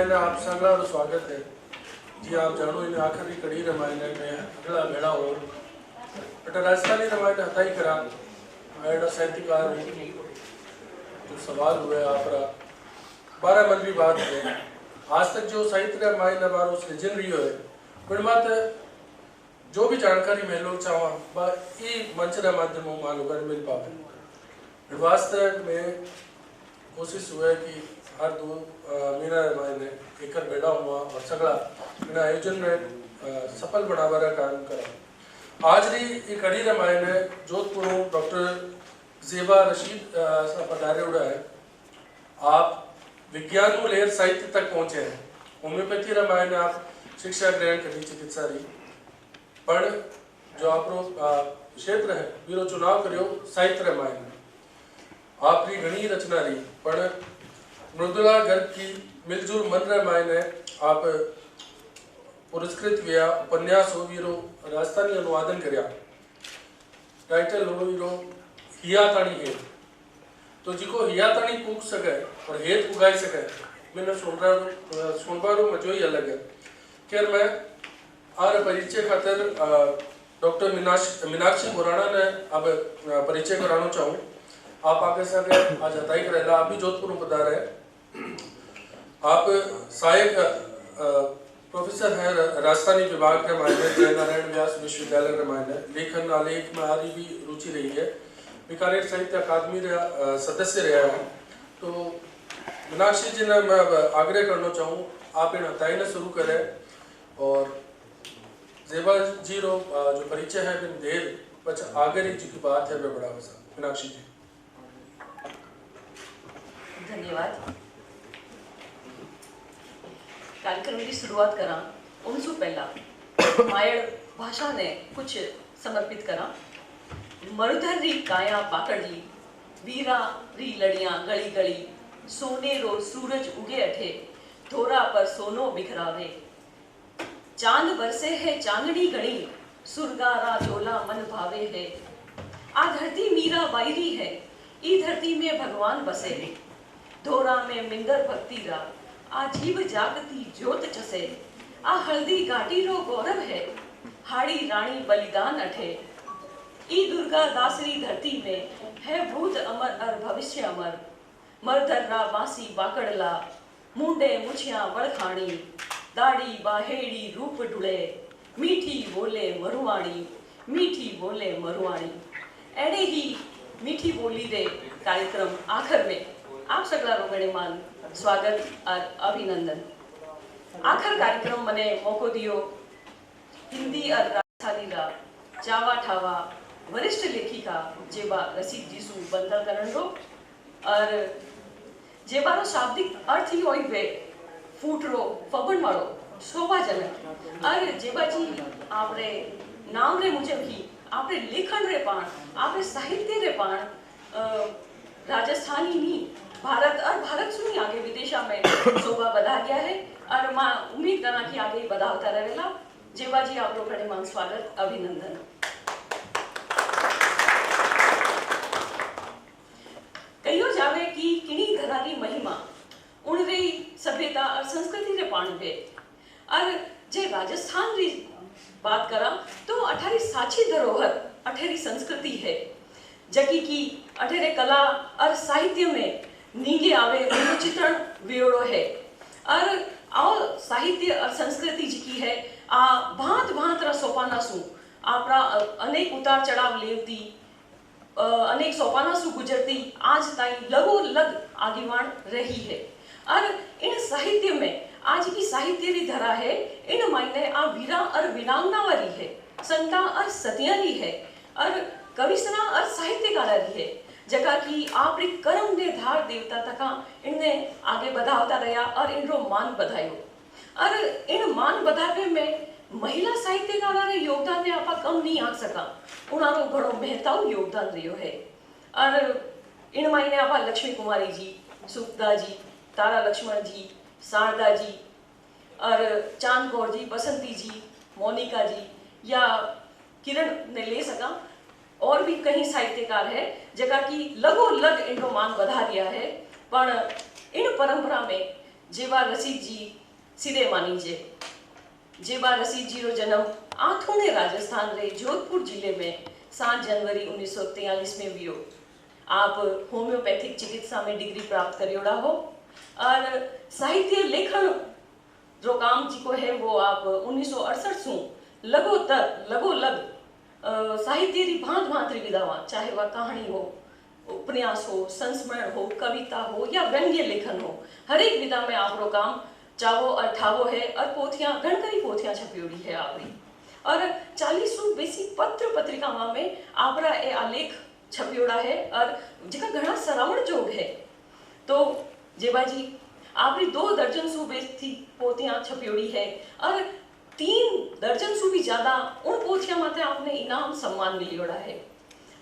रामायण आप सगला स्वागत है जी। आप जानो इन आखिरी कड़ी रामायण में अगला भेड़ा और बेटा राजस्थानी रामायण हथा ही करा एड़ा साहित्यकार जो सवाल हुए आप 12 मन की बात है। आज तक जो साहित्य रामायण हमारो सृजन रही है पर मत जो भी जानकारी मैं लोग चाहवा ये मंच के माध्यम मालूम मिल पावे। वास्ते में कोशिश हुआ कि हर दो महीना रामायण एक बैठा हुआ और सगड़ा बिना आयोजन में सफल बनावा काम करा। आज री एक कड़ी रामायण है जोधपुर डॉक्टर जेबा रशीद पधारे उड़ा है। आप विज्ञान को लेकर साहित्य तक पहुंचे हैं। होम्योपैथी रामायण आप शिक्षा ग्रहण करनी चिकित्सा रही पर जो आप क्षेत्र है वीरो चुनाव करियो साहित्य रामायण आपकी घनी रचना रही पर मृदुला गर्ग की मिलजुल मन रामायण है। आप पुरस्कृत व्या उपन्यास हो वीरो राजस्थानी अनुवादन करया टाइटल हो वीरो हियाताणी है तो जिको हियाताणी पूछ सके और हेत उगाई सके मैंने सुनबारो मजो ही अलग है। खैर मैं आर परिचय खातर डॉक्टर मीनाक्षी बुराना ने अब परिचय कराना चाहूँ। आप आगे सके आज हताई करेला आप भी जोधपुर में पधारे हैं। आप सहायक प्रोफेसर हैं राजस्थानी विभाग के रामायण जय नारायण व्यास विश्वविद्यालय रामायण लेखन आलेख में आदि भी रुचि रही है। बीकानेर साहित्य अकादमी सदस्य रहा है। तो मीनाक्षी जी ने मैं आग्रह करना चाहूँ आप इन हताई ने शुरू करें और जेबा जी रो जो परिचय है बिन देर बच आगे जी की बात है वे बड़ा वसा। मीनाक्षी जी धन्यवाद। कार्यक्रम की शुरुआत करा उनसु पहला मायड़ भाषा ने कुछ समर्पित करा। मरुधर री काया पाकड़ ली वीरा री लड़ियां गली गली सोने रो सूरज उगे अठे थोरा पर सोनो बिखरावे चांद बरसे है चांदनी गणी सुरगारा चोला मन भावे है। आ धरती मीरा बायरी है ई धरती में भगवान बसे है। धोरा में मिंगर भक्ति रा आ जीव जागती ज्योत चसे आ हल्दी घाटी रो गौरव है हाड़ी रानी बलिदान अठे। ई दुर्गा दासरी धरती में है भूत अमर और भविष्य अमर मरधर रा बासी बाकड़ला मुंडे मुछिया बड़खाणी दाढ़ी बाहेड़ी रूप ढुले मीठी बोले मरुआणी मीठी बोले मरुआणी। एड़े ही मीठी बोली रे कार्यक्रम आखिर में आप सगला रो गणिमान स्वागत और अभिनंदन। आखिर कार्यक्रम मने मौको दियो हिंदी और राजस्थानी रा चावा ठावा वरिष्ठ लेखिका जेबा रशीद जीसु बंदर करण रो और जेबारो शाब्दिक अर्थ ही होई वे फूट रो फबन वालो शोभाजनक और जेबा जी आपरे नाम रे मुझे ही आपरे लेखन रे पाण आपरे साहित्य रे पाण राजस्थानी नी भारत और भारत सुनी आगे विदेशा में शोभा बढ़ा गया है और मां उम्मीद करना कि आगे बढ़ाता रहेगा। जेबा जी आप लोग बड़े मान स्वागत अभिनंदन। कहियो जावे कि किनी धरा की महिमा उन रे सभ्यता और संस्कृति रे पाण वे और जे राजस्थान री बात करा तो अठारी साची धरोहर अठेरी संस्कृति है जबकि की अठेरे कला और साहित्य में नींगे आवे चित्रण वियोड़ो है और आओ साहित्य और संस्कृति जी है आ भांत भांत रा सोपाना सु आपरा अनेक उतार चढ़ाव लेवती अनेक सोपाना सु गुजरती आज ताई लगो लग आगीवान रही है। और इन साहित्य में आज की साहित्य री धरा है इन मायने आ वीरा और वीरांगना वाली है संता और सतियाली है और कविसना और साहित्यकारा री है जगह की आप कर्म ने धार देवता तक इनने आगे बढ़ावता रहा और इनरो मान बधायो और इन मान बढ़ावे में महिला साहित्यकारा रे योगदान ने आपा कम नहीं आ सका उनारो घणो महत्व योगदान रियो है। और इन मायने आपा लक्ष्मी कुमारी जी सुखदा जी तारा लक्ष्मण जी शारदा जी और चांद कौर जी बसंती जी मोनिका जी या किरण ने ले सका और भी कई साहित्यकार है जगह की लगो लग इनको मान बढ़ा दिया है। पर इन परंपरा में जेबा रसीद जी सिरे मानी जे। जेबा रसीद जी रो जन्म आथूणे राजस्थान रे जोधपुर जिले में 7 जनवरी 1943 में हुयो। आप होम्योपैथिक चिकित्सा में डिग्री प्राप्त करियोड़ा हो और साहित्य लेखन जो काम जिको है वो आप 1968 सु लगोलग साहित्य री भांत भांत री विधावां, चाहे वह कहानी हो, उपन्यास हो, संस्मरण हो, कविता हो या व्यंग्य लेखन हो, हर एक विधा में आपरो काम चावो और ठावो है और पोथियां गणकरी पोथियां छपियोड़ी है आपरी। और 40 सु बेसी पत्र पत्रिकावां में आपरा ए आलेख छपियोड़ा है और जिका घना सरावण जोग है। तो जेबाजी आपरी 2 दर्जन सु बेसी पोथियां छपियोड़ी है और 3 दर्जन सु भी ज्यादा उन पोथियां माथे आपने इनाम सम्मान मिलियोड़ा है।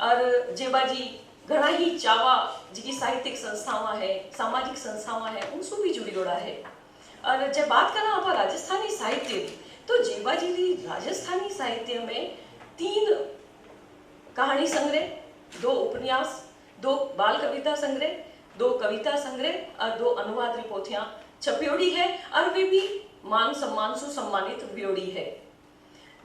और जेबाजी घना ही चावा जिकी साहित्यिक संस्थावां है, सामाजिक संस्थावां है, उनसु भी जुड़ियोड़ा है। और जब बात करा आप राजस्थानी साहित्य की, तो जेबाजी री राजस्थानी साहित्य में 3 कहानी संग्रह, 2 उपन्यास, 2 बाल कविता संग्रह, 2 कविता संग्रह और 2 अनुवाद री पोथियां छपियोड़ी है और वे भी मान सम्मान से सम्मानित हुयोड़ी है।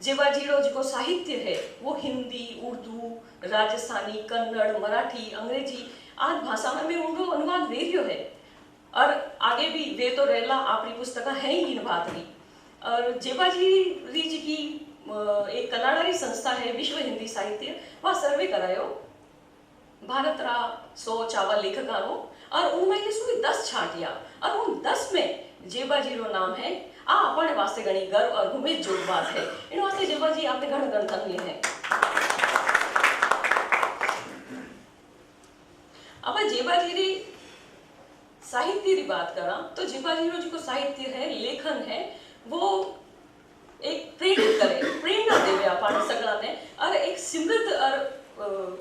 जेबाजी रो जो साहित्य है वो हिंदी, उर्दू, राजस्थानी, कन्नड़, मराठी, अंग्रेजी आदि भाषा में उनको अनुवाद वेरियो है और आगे भी वे तो रहला आपरी पुस्तक है ही इन बात री। और जेबाजी री जी की एक कनाडारी संस्था है विश्व हिंदी साहित्य, वह सर्वे करायो भारत रा 100 चावा लेखकारों और उनमें ये सुबह 10 छाटिया और उन 10 में जेबाजी रो नाम है। आ अपने वास्ते घनी गर्व और घुमे जोग बात है। इन वास्ते जेबाजी आपने घण गणतंत्र है। अब जेबाजी री साहित्य री बात करा तो जेबाजी रो जो साहित्य है, लेखन है, वो एक प्रेरित करे, प्रेरणा देवे अपन सगला ने और एक समृद्ध और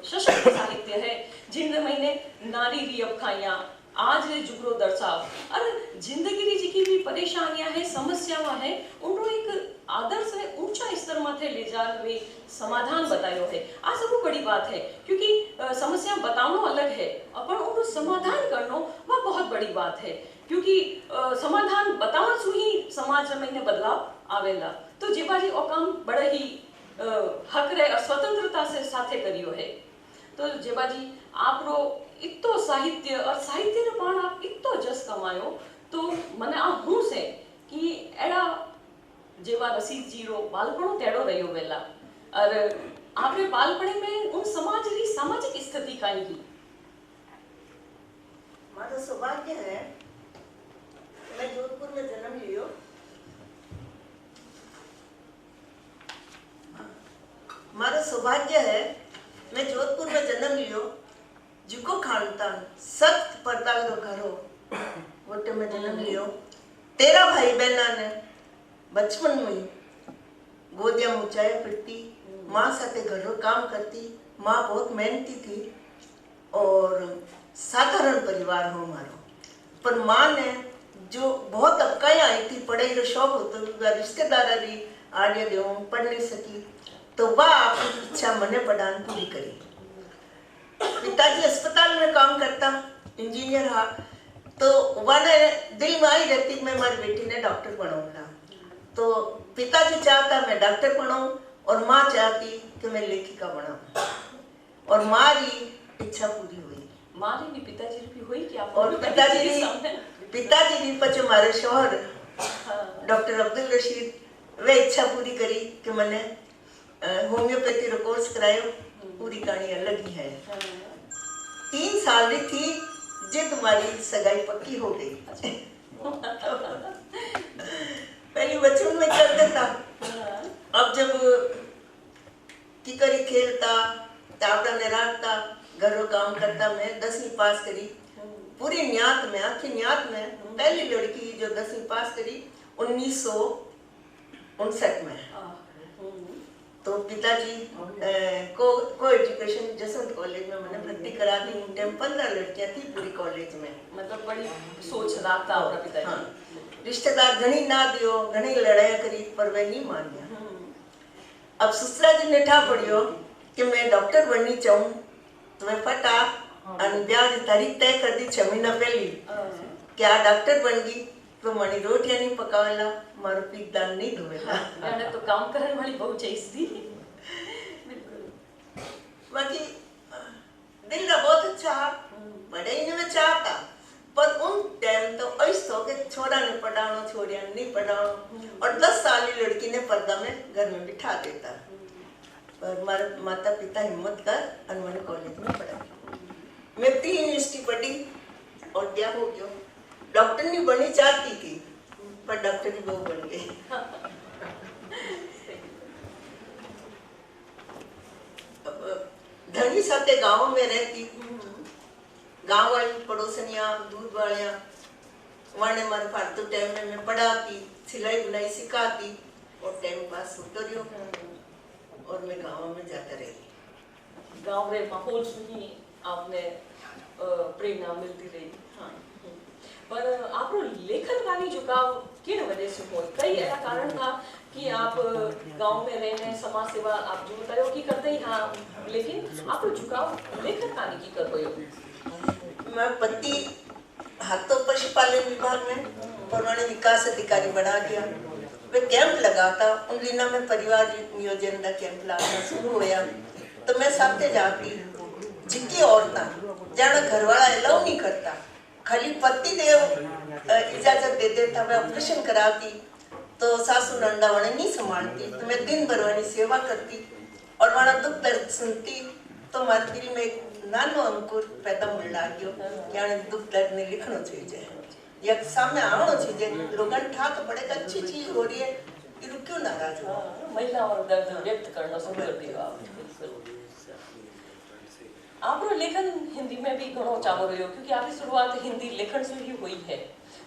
सशक्त साहित्य है जिन महीने नारी री अबखाइयां आज रे जुगरो दर्शाव और जिंदगी री जिकी भी परेशानियां है, समस्यावां है, उनको एक आदर्श है ऊंचा स्तर माथे ले जा वे समाधान बतायो है। आ सब बड़ी बात है क्योंकि समस्या बतानो अलग है, अपन उनको समाधान करनो वह बहुत बड़ी बात है क्योंकि समाधान बतावन सु ही समाज में बदलाव आवेला। तो जेबाजी ओ काम बड़े ही हक रे और स्वतंत्रता से साथे करियो है। तो जेबाजी आपरो इतो साहित्य और साहित्य रे पाण आप इतो जस कमायो तो मने आ हूं से कि एड़ा जेवा रसीद जी रो बालपणो तेड़ो रहियो वेला और आपरे बालपणे में उन समाज री सामाजिक स्थिति काई की मारो सौभाग्य है मैं जोधपुर में जन्म लियो। मारो सौभाग्य है मैं जोधपुर में जन्म लियो जिको खानदान सख्त पर्दा रो घर हो वोटे में जन्म लियो। 13 भाई बहना ने बचपन में गोदियां मुचाए फिरती, माँ साथे घर रो काम करती। माँ बहुत मेहनती थी और साधारण परिवार हो मारो, पर माँ ने जो बहुत अबकाई आई थी, पढ़ाई रो शौक होतो, रिश्तेदारा री आड़े देव पढ़ नहीं सकी तो वह अपनी इच्छा मने पढ़ान पूरी करी। पिताजी अस्पताल में काम करता, इंजीनियर हा, तो वह दिल में आई रहती मैं हमारी बेटी ने डॉक्टर बनाऊंगा। तो पिताजी चाहता मैं डॉक्टर बनाऊं और माँ चाहती कि मैं लेखिका बनाऊं और मारी इच्छा पूरी हुई। मारी भी पिताजी भी हुई क्या? और पिताजी भी पचे हमारे शोहर डॉक्टर अब्दुल रशीद वे इच्छा पूरी करी कि मैंने होम्योपैथी रो कोर्स करायो। पूरी कहानी अलग ही है। 3 साल की थी जब तुम्हारी सगाई पक्की हो गई। पहले बचपन में करता था, अब जब किकरी खेलता, तावड़ा ने राखता, घरों काम करता, मैं 10वीं पास करी पूरी न्यात में, आखिर न्यात में पहली लड़की जो 10वीं पास करी 1959 में। तो पिताजी को एजुकेशन जसवंत कॉलेज में मैंने भर्ती करा दी। उन टाइम 15 लड़कियां थी पूरी कॉलेज में। मतलब बड़ी सोच रखता और पिताजी। हाँ। रिश्तेदार घनी ना दियो, घनी लड़ाई करी पर वे नहीं मानिया। अब ससुरा जी ने ठा पड़ियो कि मैं डॉक्टर बननी चाहूँ तो मैं फटा और ब्याह की तारीख तय कर दी 6 महीना पहले क्या डॉक्टर बन गई। તો મને રોટિયા નહીં પકાવેલા, મારું પીકદાન નહીં ધોવેલા. मैंने तो काम करने वाली बहुत चाहिए थी बिल्कुल बाकी दिल का बहुत अच्छा है, बड़े ही में चाहता, पर उन टाइम तो ऐसा हो कि छोरा ने पढ़ाना, छोरिया ने नहीं पढ़ाना, और 10 साल की लड़की ने पर्दा में घर में बिठा देता. पर हमारे माता पिता हिम्मत कर और मैंने कॉलेज में पढ़ा. मैं प्री यूनिवर्सिटी पढ़ी और क्या हो गया, डॉक्टर नहीं बननी चाहती थी, पर डॉक्टर की बहू बन गई. धनी साथे गाँव में रहती, गाँव वाली पड़ोसनिया, दूर वालियाँ, वाने मारे फालतू टाइम में मैं पढ़ाती, सिलाई बुनाई सिखाती और टाइम पास होता रहो. और मैं गाँव में जाता रही. गांव में माहौल से ही आपने प्रेरणा मिलती रही. हाँ. पर आपको लेखन वाली झुकाव किन वजह से हो? कई ऐसा कारण था कि आप गांव में रहने समाज सेवा आप जो बतायो कि करते ही हाँ, लेकिन आपको झुकाव लेखन वाली की कर हो? मैं पति हाथों पशुपालन विभाग में पुराने विकास अधिकारी बना दिया. वे कैंप लगाता, उन दिनों में परिवार नियोजन का कैंप लगाना शुरू होया. तो मैं साथे जाती, जिनकी औरतां जाना घर वाला अलाउ नहीं करता, खाली पति देव इजाजत दे देता, मैं ऑपरेशन कराती तो सासू नंदा वाने नहीं संभालती, तो मैं दिन भर वाली सेवा करती और वाला दुख दर्द सुनती. तो मारे दिल में एक नानो अंकुर पैदा होने लाग्यो कि आने दुख दर्द ने लिखना चाहिए, या सामने आना चाहिए. लोगन ठा तो बड़े अच्छी चीज हो रही है, ये क्यों नाराज हो? महिला और दर्द व्यक्त करना शुरू कर दिया आप. बिल्कुल. आपरो लेखन हिंदी में भी घणो चाहो रह्यो, क्योंकि आपकी शुरुआत हिंदी लेखन से ही हुई है.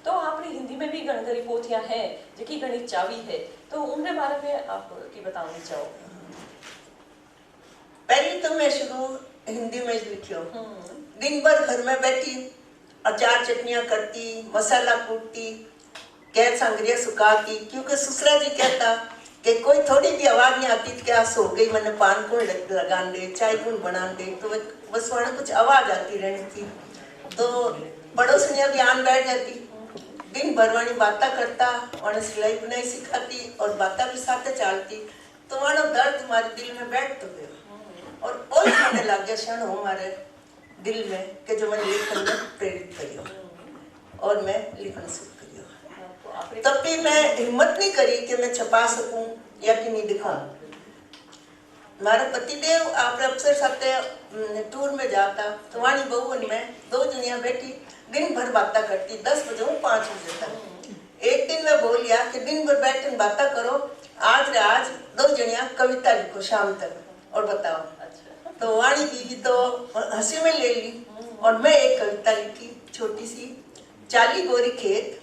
तो आपने हिंदी में भी घणी पोथियां हैं जेकी घणी चावी है, तो उनके बारे में आप की बताना चाहो? पहले तो मैं शुरू हिंदी में लिखियो. दिन भर घर में बैठी अचार चटनियां करती, मसाला कूटती, गैस सांगरिया सुखाती, क्योंकि ससुरा जी कहता कि कोई थोड़ी भी आवाज नहीं आती तो क्या सो गई, मैंने पान कौन लगान दे, चाय कौन बना दे, तो बस वहाँ कुछ आवाज आती रहती थी. तो पड़ोसनियां भी आन बैठ जाती, दिन भर वाणी बातें करता, वहाँ सिलाई बुनाई सिखाती और बातें भी साथ चालती. तो वहाँ दर्द हमारे दिल में बैठ तो गया और कोई होने लग गया क्षण हो हमारे दिल में कि जो मैंने लेखन में प्रेरित करियो और मैं लिखना शुरू करियो. तब भी मैं हिम्मत नहीं करी कि मैं छपा सकूं या कि नहीं दिखाऊं. हमारा पतिदेव आप अफसर साथे टूर में जाता, तो वाणी बहू में 2 जनियां बैठी दिन भर बातें करती, 10 बजे 5 बजे तक. एक दिन मैं बोलिया कि दिन भर बैठकर बातें करो, आज 2 जनियां कविता लिखो शाम तक और बताओ. तो वाणी बीवी तो हंसी में ले ली और मैं एक कविता लिखी छोटी सी, 40 गोरी खेत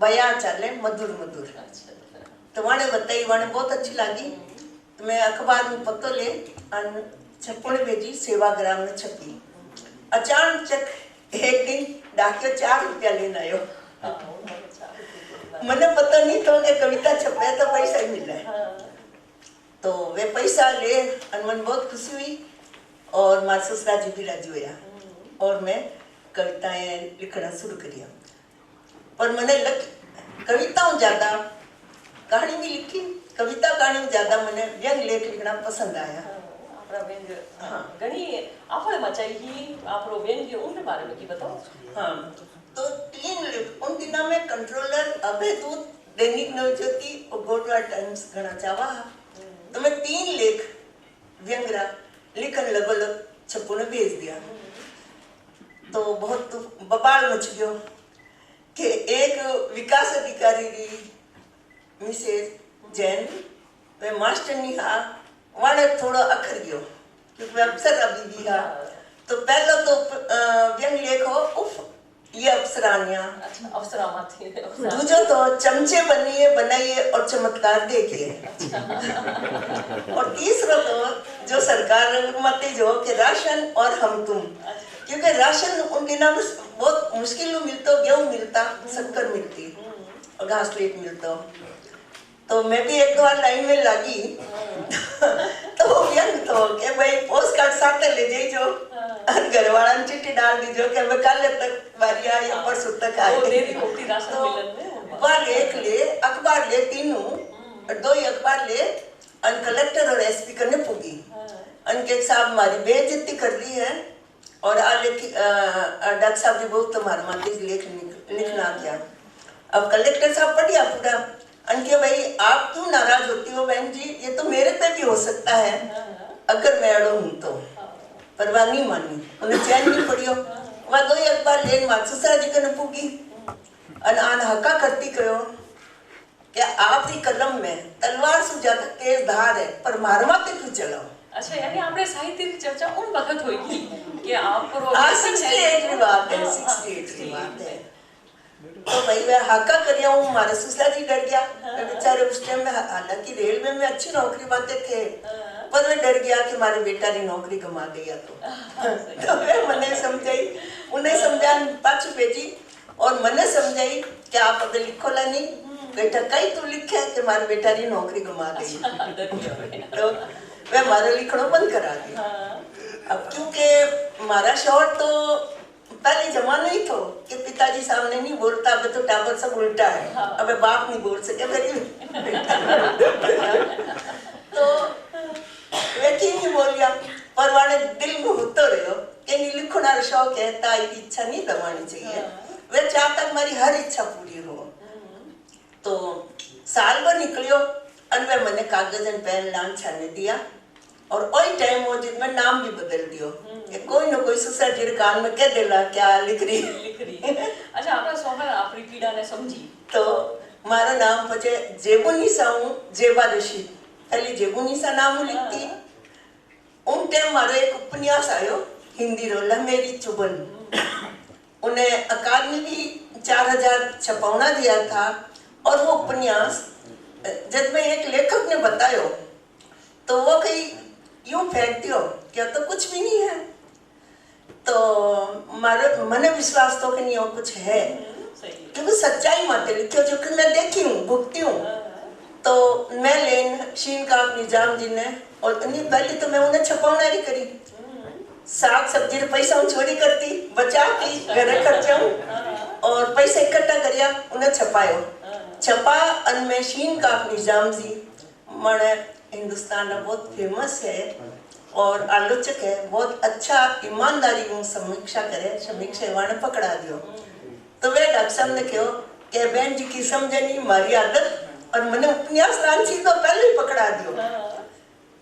बया चाले मधुर मधुर. तो वाणे बताई, वाणे बहुत अच्छी लगी. तो मैं अखबार में पत्तो ले छपने भेजी, सेवाग्राम में छपी. अचानक एक दिन डाकियो 4 रुपया लेने आयो. मैंने पता नहीं था कि कविता छपे तो पैसा ही मिला है. तो वे पैसा ले मन बहुत खुशी हुई और मार ससुरा जी भी राजी हुआ और मैं कविताएं लिखना शुरू करिया. पर मैंने कविताओं ज्यादा, कहानी भी लिखी, कविता कहानी ज्यादा मैंने व्यंग लेख लिखना पसंद आया. हाँ, घणी आफड़ मचाई ही आपरो व्यंग उनके बारे में की बताओ. हाँ, तो 3 लेख उन दिनों में कंट्रोलर, अभयदूत, दैनिक नवज्योति और गोडवा टाइम्स घना चावा. तो मैं 3 लेख व्यंगरा लिखन लगभग छप्पू ने भेज दिया. तो बहुत बवाल मच गयो कि एक विकास अधिकारी री मिसेज जैन वे मास्टर नहीं हा, वाने थोड़ा अखर गयो क्योंकि अफसर अभी भी हा. तो पहला तो व्यंग लेखो उफ ये अफसरानियां. अच्छा, अफसरामा थी. दूसरा तो चमचे बनिए बनाइए और चमत्कार देखिए. और तीसरा तो जो सरकार मत जो कि राशन और हम तुम, क्योंकि राशन उन दिनों में बहुत मुश्किल में मिलता, गेहूं मिलता, शक्कर मिलती और घासलेट मिलता. तो मैं भी 1-2 बार लाइन में लगी तो तो हो गया न तो कि भाई पोस्ट कार्ड साथ ले जाइजो और घर वाला ने चिट्ठी डाल दीजो कि मैं कल तक बारी आई या परसों तक आई। वो देरी होती राशन तो मिलन में वह एक ले अखबार ले तीनों और दो ही अखबार ले अन कलेक्टर और एसपी करने पुगी अनके साहब हमारी बेइज्जती कर दी है और डॉक्टर साहब जी बहुत तुम्हारे माथे लिखना क्या। अब कलेक्टर साहब पढ़िया पूरा अनके भाई आप क्यों नाराज होती हो बहन जी, ये तो मेरे पे भी हो सकता है अगर मैं अड़ो हूँ तो। परवाह नहीं मानी, उन्हें चैन नहीं पड़ियो। वह दो ही अखबार लेन मात ससुरा जी कने पुगी अन हका करती कहो कि आपकी कलम में तलवार से ज्यादा तेज धार है पर मारवा ते क्यों चलाओ। अच्छा यानी आपने साहित्य की चर्चा उन वक्त होगी कि आप पर 68 की बात है, 68 की बात है। तो भाई मैं हाका करिया हूँ, हमारे ससुरा जी डर गया बेचारे उस टाइम में, हालांकि रेलवे में अच्छी नौकरी पाते थे पर मैं डर गया कि हमारे बेटा ने नौकरी गंवा दिया तो मैं मने समझाई उन्हें समझा पाछू भेजी और मने समझाई कि आप अगर लिखो ला नहीं बेटा कई तो लिखे कि हमारे बेटा ने नौकरी गंवा दी तो वह हमारा लिखना बंद करा दिया। अब क्योंकि हमारा शौहर तो पहले जमाना ही तो कि पिताजी सामने नहीं बोलता, अब तो टाबर सब उल्टा है, अब बाप नहीं बोल सके तो वे की नहीं बोलिया पर वाले दिल में होते रहो कि नहीं लिखना शौक है ताई की इच्छा नहीं दबानी चाहिए, वे चाहता हमारी हर इच्छा पूरी हो। तो साल भर निकलियो अनवे मैंने कागज एंड पेन लान छाने दिया और वही टाइम हो जिसमें नाम भी बदल दियो कि कोई ना कोई ससुर जी कान में कह देला क्या लिख रही। अच्छा आपका सोहर आपरी पीड़ा ने समझी तो मारा नाम पचे जेबुनिसा हूँ जेबा रशीद, पहले जेबुनिसा नाम लिखती। उन टाइम मारा एक उपन्यास आयो हिंदी रोला मेरी चुबन, उन्हें अकादमी भी 4000 छपावना दिया था और वो उपन्यास जब में एक लेखक ने बतायो तो वो कहीं यूं फेंक दियो क्या तो कुछ भी नहीं है। तो मारे मने विश्वास तो कि नहीं और कुछ है क्योंकि सच्चाई माते लिखियो जो कि मैं देखी हूँ भुगती हूँ। तो मैं लेन शीन का निजाम जी ने और इतनी पहले तो मैं उन्हें छपावना ही करी, साग सब्जी रे पैसा चोरी करती बचाती घर खर्चा और पैसा इकट्ठा करिया उन्हें छपायो छपा अनमें शीन का निजाम जी मने हिंदुस्तान में बहुत फेमस है और आलोचक है, बहुत अच्छा ईमानदारी को समीक्षा करे, समीक्षा वाने पकड़ा दियो। तो वे डॉक्टर साहब ने कहो कि बहन जी की समझे नहीं हमारी आदत और मैंने उपन्यास लांची तो पहले ही पकड़ा दियो।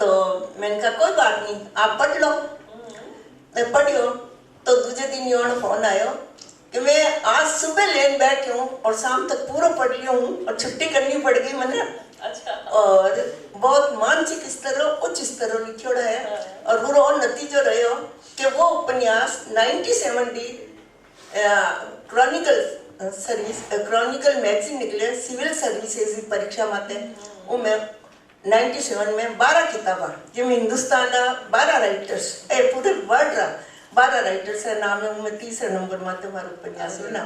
तो मैंने कहा कोई बात नहीं आप पढ़ लो। मैं पढ़ियो तो दूसरे दिन योन फोन आयो कि मैं आज सुबह लेन बैठी हूँ और शाम तक पूरा पढ़ लिया हूँ और छुट्टी करनी पड़ गई मैंने। अच्छा। और बहुत मानसिक स्तर उच्च स्तर लिखोड़ा है और वो नतीजो रहो कि वो उपन्यास 1970 क्रॉनिकल मैगजीन निकले सिविल सर्विसेज की परीक्षा माते वो मैं 97 में 12 किताबा जिनमें हिंदुस्तान 12 राइटर्स पूरे वर्ल्ड 12 राइटर्स का नाम है उनमें तीसरे नंबर माते हमारे उपन्यास है ना।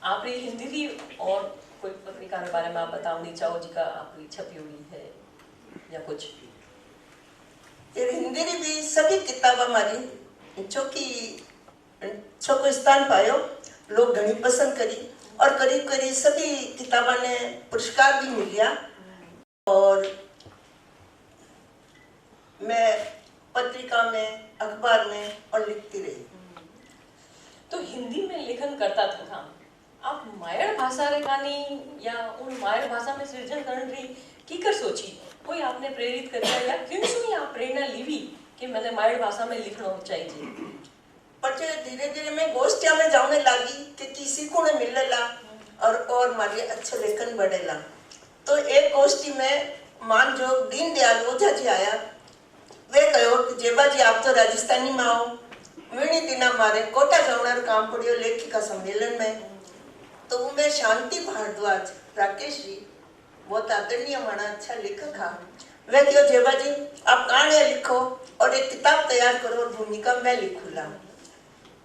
आपने हिंदी भी और कोई पत्रिका के बारे में आप बताओ चाहो जी का आपकी छपी हुई है या कुछ? हिंदी री भी सभी किताब हमारी छोको स्थान पायो, लोग घनी पसंद करी और करीब करीब सभी किताबा ने पुरस्कार भी मिलिया। और मैं पत्रिका में अखबार में और लिखती रही। तो हिंदी में लेखन करता था आप मायर भाषा रे कहानी या उन मायर भाषा में सृजन करने री की कर सोची कोई आपने प्रेरित किया या क्यों सुनी आप प्रेरणा लीवी कि मैंने मायर भाषा में लिखना चाहिए? पर धीरे धीरे मैं गोष्ठिया में जाने लगी कि किसी को ने मिलेला और हमारी अच्छा लेखन बढ़ेला। तो एक गोष्ठी में मान जो दीनदयाल ओझा जी आया वे कहो कि जेबा जी आप तो राजस्थानी में आओ वीणी दिना मारे कोटा जावना काम पड़ियो लेखिका सम्मेलन में। तो मैं शांति भारद्वाज राकेश जी बहुत आदरणीय माना, अच्छा लेखक हा। वह क्यों जेबा जी आप कहानियां लिखो और एक किताब तैयार करो और भूमिका मैं लिखूंगा।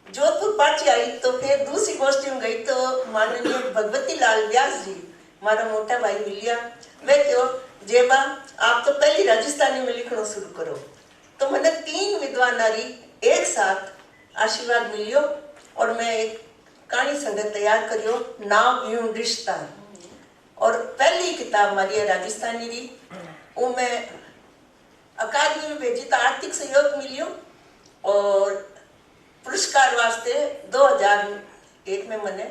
जोधपुर पाची आई तो फिर दूसरी गोष्ठी में गई तो माननीय भगवती लाल व्यास जी, मारा मोटा भाई मिलिया। वह क्यों जेबा आप तो पहली राजस्थानी में लिखना शुरू करो। तो मैंने 3 विद्वान नारी एक साथ आशीर्वाद मिलियो और मैं एक कहानी संग्रह तैयार करियो, नाम यूं रिश्ता। और पहली किताब हमारी है राजस्थानी री, वो मैं अकादमी में भेजी तो आर्थिक सहयोग मिलियो और पुरस्कार वास्ते 2001 में मैंने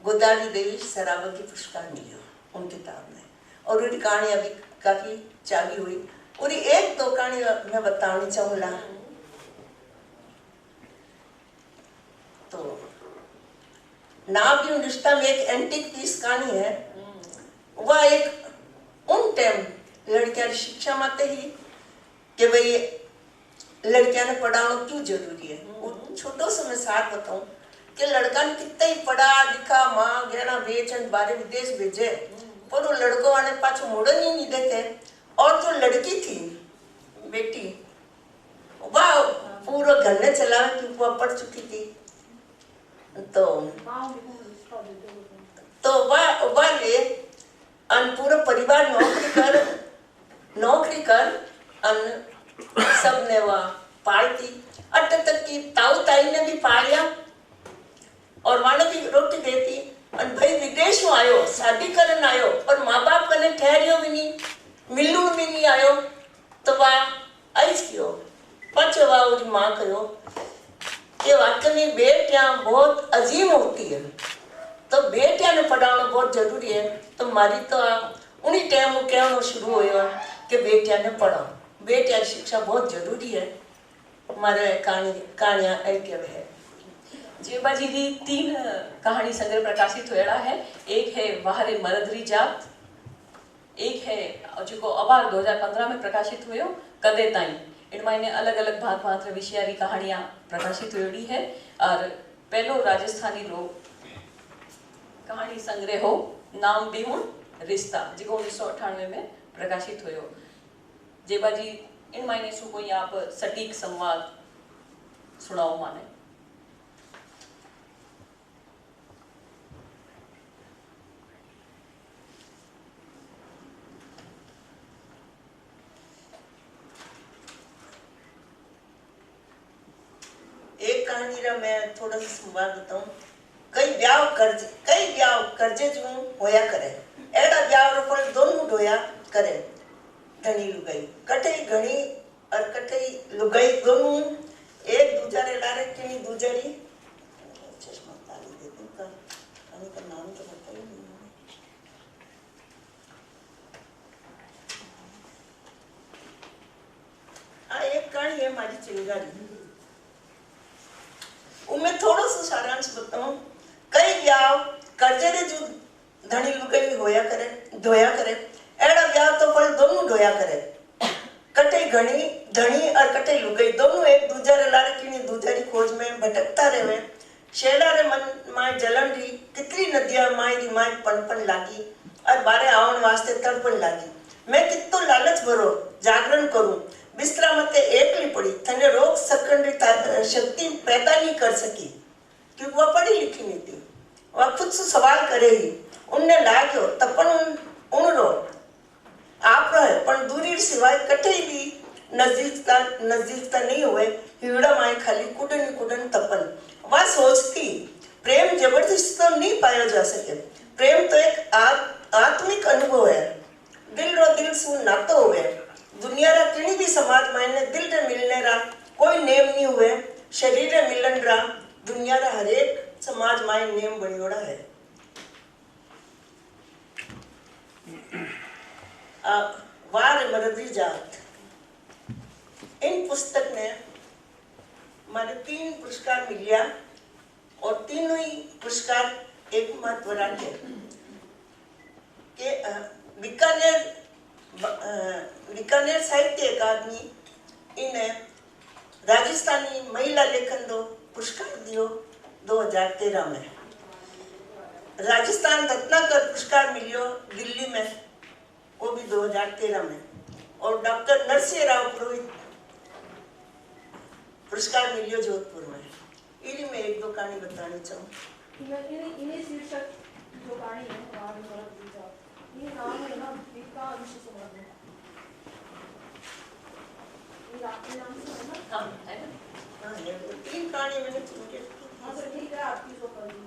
गोदावरी देवी सरावत की पुरस्कार मिलियो उन किताब में। और उनकी कहानी अभी काफी चाली हुई। और एक दो कहानी मैं बतानी चाहूँगा। तो नाम यूं रिश्ता में एक एंटीक पीस कहानी है। वह एक उन टाइम लड़कियां की शिक्षा माते ही कि भाई लड़कियां ने पढ़ाना क्यों जरूरी है। छोटो सा मैं साथ बताऊं कि लड़का ने कितना ही पढ़ा लिखा माँ गहना बेचन बारे विदेश भेजे, पर वो लड़कों वाले पाछो मुड़न ही नहीं देते। और जो लड़की थी बेटी, वह पूरा घर ने चला क्योंकि वह पढ़ चुकी थी। तो वह ले पूरा परिवार नौकरी कर सबने वह पालती। अट तक की ताऊ ताई ने भी पालिया और माने भी रोटी देती। और भाई विदेश में आयो, शादी करन आयो और माँ बाप कने ठहरियो भी नहीं, मिलू भी नहीं आयो। तो वह ऐस कियो पछ वह उसकी माँ कहो कि वाकई में बेटियां बहुत अजीम होती है, तो बेटियां ने पढ़ाना बहुत जरूरी है। तो मारी तो उन्हीं टाइम में कहना शुरू हुआ कि बेटियां ने पढ़ो, बेटियां की शिक्षा बहुत जरूरी है। हमारे कहानियां ऐक्य है। जेबा जी दी 3 कहानी संग्रह प्रकाशित होया है। एक है वाहरे मरदरी जात, एक है जो अबार 2015 में प्रकाशित हुयो कदे ताई। इन मायने अलग अलग भांत भांत विषयारी कहानियां प्रकाशित हुई है। और पहलो राजस्थानी रो कहानी संग्रह हो नाम बिहुण रिश्ता, जो 1998 में प्रकाशित हुयो। जेबा जी इन मायने सु कोई आप सटीक संवाद सुनाओ माने। एक कहानी रा मैं थोड़ा सा संवाद बताऊं। कई ब्याह कर्जे जो होया करे, एड़ा ब्याह रो फल दोनों ढोया करे। धनी लुगाई कठे घणी और कठे लुगाई दोनों एक दूजा रे लारे किनी दूजा री चश्मा ताली दे दूं का कहानी का नाम तो पता ही नहीं। एक कहानी है हमारी चिंगारी, उनमें थोड़ा सा सारांश बताऊं। कई ब्याह कर्जे रे जो धनी लुगाई होया करे धोया करे, एड़ा ब्याह तो फल दोनों ढोया करे। कटे घणी धनी और कटे लुगाई दोनों एक दूजा रे लारे की दूजा री खोज में भटकता रहे। शेला रे मन माय जलन री कितनी नदियां माय री माय पनपन लागी और बारे आवन वास्ते तड़पन लागी। मैं कितो लालच भरो जागरण करूं, बिस्तरा मते एकली पड़ी, थने रोक सकन री शक्ति पैदा नहीं कर सकी क्योंकि वह पढ़ी लिखी नहीं थी। वह खुद से सवाल करे ही उनने लाग्यो तपन उणरो आप रहे पर दूरी सिवाय कटे भी नजदीकता नहीं हुए। हिवड़ा माए खाली कुडन तपन। वह सोचती प्रेम जबरदस्ती तो नहीं पाया जा सके, प्रेम तो एक आत्मिक अनुभव है, दिल रो दिल सु नातो हुए। दुनिया रा किनी भी समाज मायने दिल रे मिलने रा कोई नेम नहीं हुए, शरीर रे मिलन रा दुनिया रा हरेक समाज माय नेम बनियोड़ा है। वार मरदी जात इन पुस्तक ने हमारे 3 पुरस्कार मिलिया और तीनों ही पुरस्कार एक महत्व रखे कि बीकानेर साहित्य अकादमी इन्हें राजस्थानी महिला लेखन दो पुरस्कार दियो 2013 में। राजस्थान रत्नाकर पुरस्कार मिलियो दिल्ली में वो भी 2013 में। और डॉक्टर नरसिंह राव पुरोहित पुरस्कार मिलियो जोधपुर में। इन्हीं में एक दो कहानी बतानी चाहूँ। इन्हीं शीर्षक जो कहानी है हमारे भारत विजा ये नाम है ना विका अंश समाज में ये आपके नाम से है ना। हाँ है ना। हाँ, ये 3 कहानी मैंने चुन के। हाँ सर ठीक है आपकी जो कर दी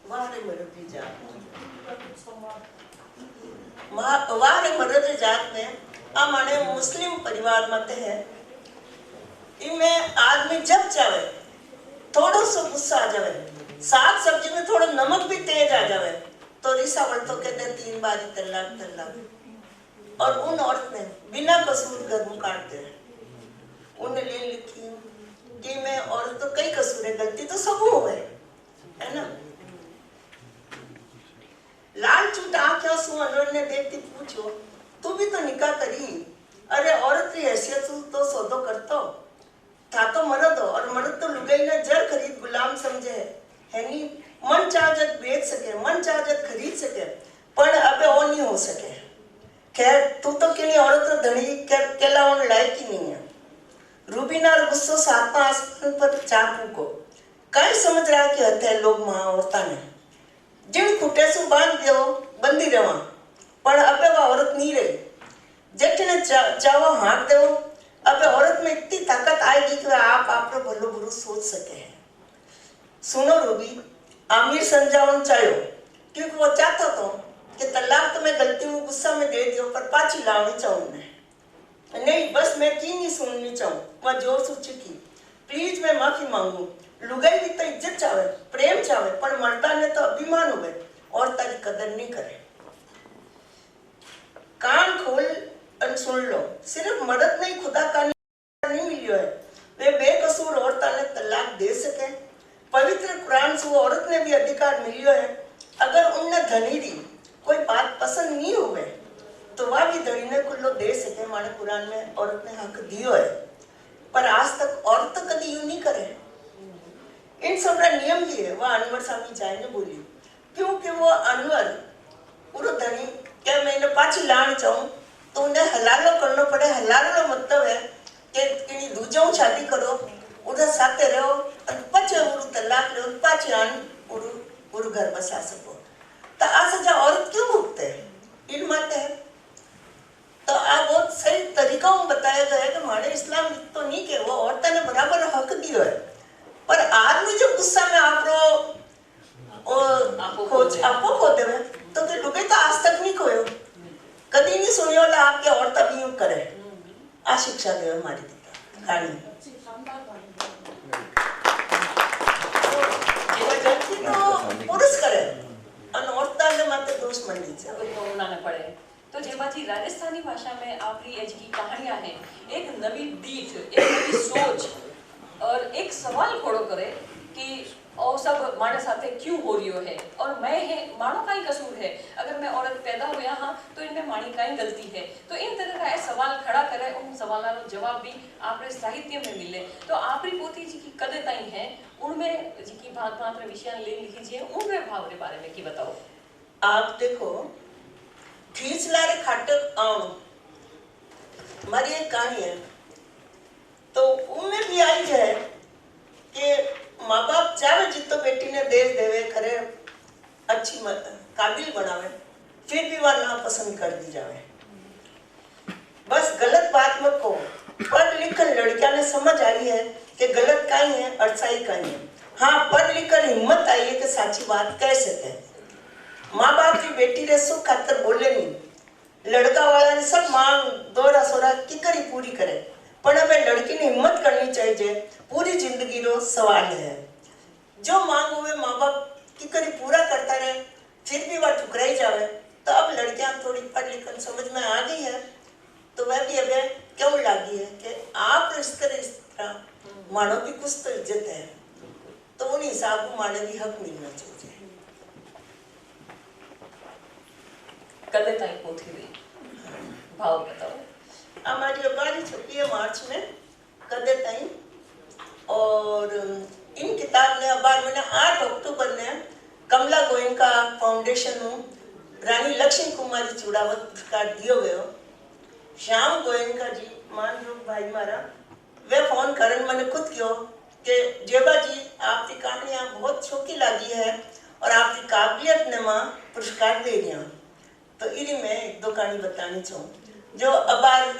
वारे मरद जात संवाद वारे मरद जात में आ माने मुस्लिम परिवार मत है। इनमें आदमी जब चाहे थोड़ा सा गुस्सा आ जावे, साग सब्जी में थोड़ा नमक भी तेज आ जावे तो रिसावल तो कहते हैं 3 बारी तलाक तलाक। और उन औरत ने बिना कसूर घर में काट दे। उन्हें ले लिखी कि मैं औरत तो कई कसूर है, गलती तो सब हो गए है ना। लाल चूट आंखें सु अनवर ने देखती पूछो तू भी तो निकाह करी। अरे औरत की हैसियत तो सौदो करतो था तो मर्द हो और मर्द तो लुगाई ने जड़ खरीद गुलाम समझे है नी। मन चाहत बेच सके, मन चाहत खरीद सके पर अबे वो नहीं हो सके। खैर तू तो किनी औरत तो धनी केला उन लायक ही नहीं है। रूबीना और गुस्सो सातवां आसमान पर चाकू को कई समझ रहा कि हथे लोग मां औरता ने जिन खुटे सु बांध दियो बंदी रवा पर अबे वह औरत नहीं रही। जेठ ने चाहो हाँक दो अबे औरत में इतनी ताकत आएगी कि आप आपको भलो बुरो सोच सके। सुनो रूबी आमिर समझावन चाहो क्योंकि वो चाहता तो कि तलाक तो मैं गलती में गुस्सा में दे दियो पर पाची लावनी चाहूँ नहीं बस मैं की नहीं सुननी चाहूँ। वह जोर से चिकी प्लीज मैं माफी मांगू। लुगाई भी तो इज्जत चाहे प्रेम चाहे पर मर्दा ने तो अभिमान हुए और तारी कदर नहीं करे। कान खोल और सुन लो सिर्फ मर्द नहीं खुदा का नहीं मिलियो है वे बेकसूर औरता ने तलाक दे सके। पवित्र कुरान से वो औरत ने भी अधिकार मिलियो है। अगर उनने धनी दी कोई बात पसंद नहीं हुए तो वह भी धनी ने खुल्लो दे सके। माने कुरान में औरत ने हक दियो है पर आज तक औरत तो कभी यूं नहीं करे। इन सब का नियम भी है। वह अनवर स्वामी जाए ने बोली क्योंकि वो अनवर पूरा धनी क्या मैंने पाची लान चाहूँ तो उन्हें हलालो करना पड़े। हलालो मतलब है कि किनी दूजों शादी करो उधर साथे रहो और पचे उरु तलाक लो पाची आन उरु घर बसा सको। तो आ सजा औरत क्यों भुगते इन माते है। तो आ बहुत सही तरीका में बताया गया है कि हमारे इस्लाम तो नहीं के वो औरता ने बराबर हक दियो है पर आदमी जो गुस्सा में आपको खो देवे तो के लुगे तो आज तक नहीं खोयो कभी नहीं सुनियो ला आपके औरत भी यूं करे। आ शिक्षा देवे हमारी दिता कहानी तो पुरुष करे और औरता ने माते दोष मंडी से कोई ना पड़े। तो जेबाजी राजस्थानी भाषा में आपकी एज की कहानियां हैं एक नवी दीठ एक नवी सोच और एक सवाल खड़ो करे कि और सब माने साथे क्यों हो रही है और मैं है मानो का ही कसूर है। अगर मैं औरत पैदा हुआ हाँ तो इनमें मानी का ही गलती है। तो इन तरह का सवाल खड़ा करे उन सवालों का जवाब भी आपरे साहित्य में मिले। तो आपरी पोती जी की कदे ताई है उनमें जी की भांत भांत विषय ले लीजिए उनके भाव के बारे में की बताओ। आप देखो खींच लारे खाटक आऊं हमारी एक कहानी है तो उनमें भी आई है कि माँ बाप चाहे जितो बेटी ने देश देवे खरे अच्छी काबिल बनावे फिर भी वह ना पसंद कर दी जावे। बस गलत बात मत को पढ़ लिख कर लड़कियां ने समझ आई है कि गलत का ही है और सही का ही है। हाँ पढ़ लिख कर हिम्मत आई है कि साची बात कह सके। माँ बाप की बेटी रे सुख खातर बोले नहीं लड़का वाला ने सब मांग दोरा सोरा की करी पूरी करे पर अब लड़की ने हिम्मत करनी चाहिए पूरी जिंदगी रो सवाल है। जो मांग हुए माँ बाप की करी पूरा करता रहे फिर भी वह ठुकराई जावे तो अब लड़कियां थोड़ी पढ़ लिखकर समझ में आ गई है तो वह भी अब क्यों लगी है कि आप इस तरह मानो भी कुछ तो इज्जत है तो उन हिसाब को माने भी हक मिलना चाहिए। कदे ताई पोथी हुई भाव बताओ। हमारी अबारी छपी है मार्च में कदे ताई और इन किताब ने अबार मैंने 8 अक्टूबर ने कमला गोयनका फाउंडेशन रानी लक्ष्मी कुमारी चुड़ावत पुरस्कार दियो गयो। श्याम गोयनका जी मान लो भाई मारा वे फोन करन मैंने खुद कियो कि जेबा जी आपकी कहानियां बहुत छोटी लगी है और आपकी काबिलियत ने मां पुरस्कार दे दिया। तो इन्हीं में एक दो कहानी बतानी चाहूँ जो अबार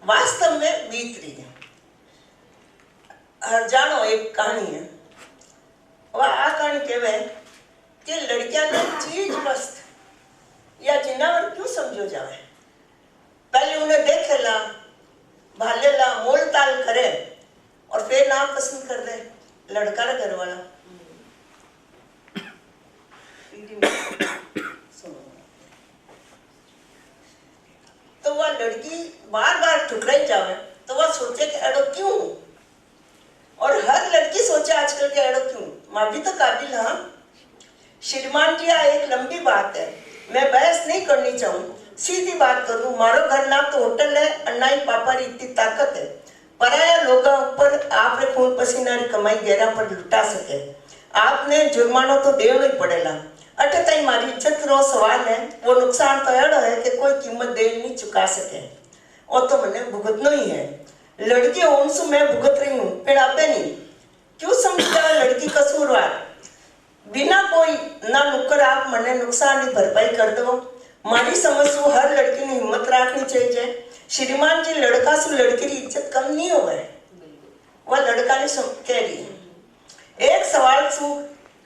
वास्तव में बीत रही है। हर जानो एक कहानी है, वह आ कहानी कहवे कि लड़कियां ने चीज वस्त या जिनावर क्यों समझो जावे। पहले उन्हें देखेला, भालेला, मोल ताल करे और फिर नाम पसंद कर दे लड़का रा घर वाला। तो वह लड़की बार बार ठुकराई जावे तो वह सोचे कि एडो क्यों, और हर लड़की सोचे आजकल के एडो क्यों। मां भी तो काबिल। हाँ श्रीमान जी एक लंबी बात है, मैं बहस नहीं करनी चाहूँ, सीधी बात करूँ। मारो घर ना तो होटल है और ना ही पापा री इतनी ताकत है पराया लोगों ऊपर आपने खून पसीना री कमाई गहरा पर लुटा सके। आपने जुर्मानो तो देना ही पड़ेगा। अटे तई मारी इज्जत रो सवाल है, वो नुकसान तो एड़ो है कि कोई कीमत दे नहीं चुका सके, और तो मैंने भुगतना ही है। लड़की होने मैं भुगत रही हूँ फिर अबे नहीं क्यों समझता है लड़की कसूरवार। बिना कोई ना नुक्कर आप मने नुकसान की भरपाई कर दो। मारी समझ सु हर लड़की ने हिम्मत रखनी चाहिए। श्रीमान जी लड़का सु लड़की की इज्जत कम नहीं हो गए, वह लड़का ने कह रही है। एक सवाल सु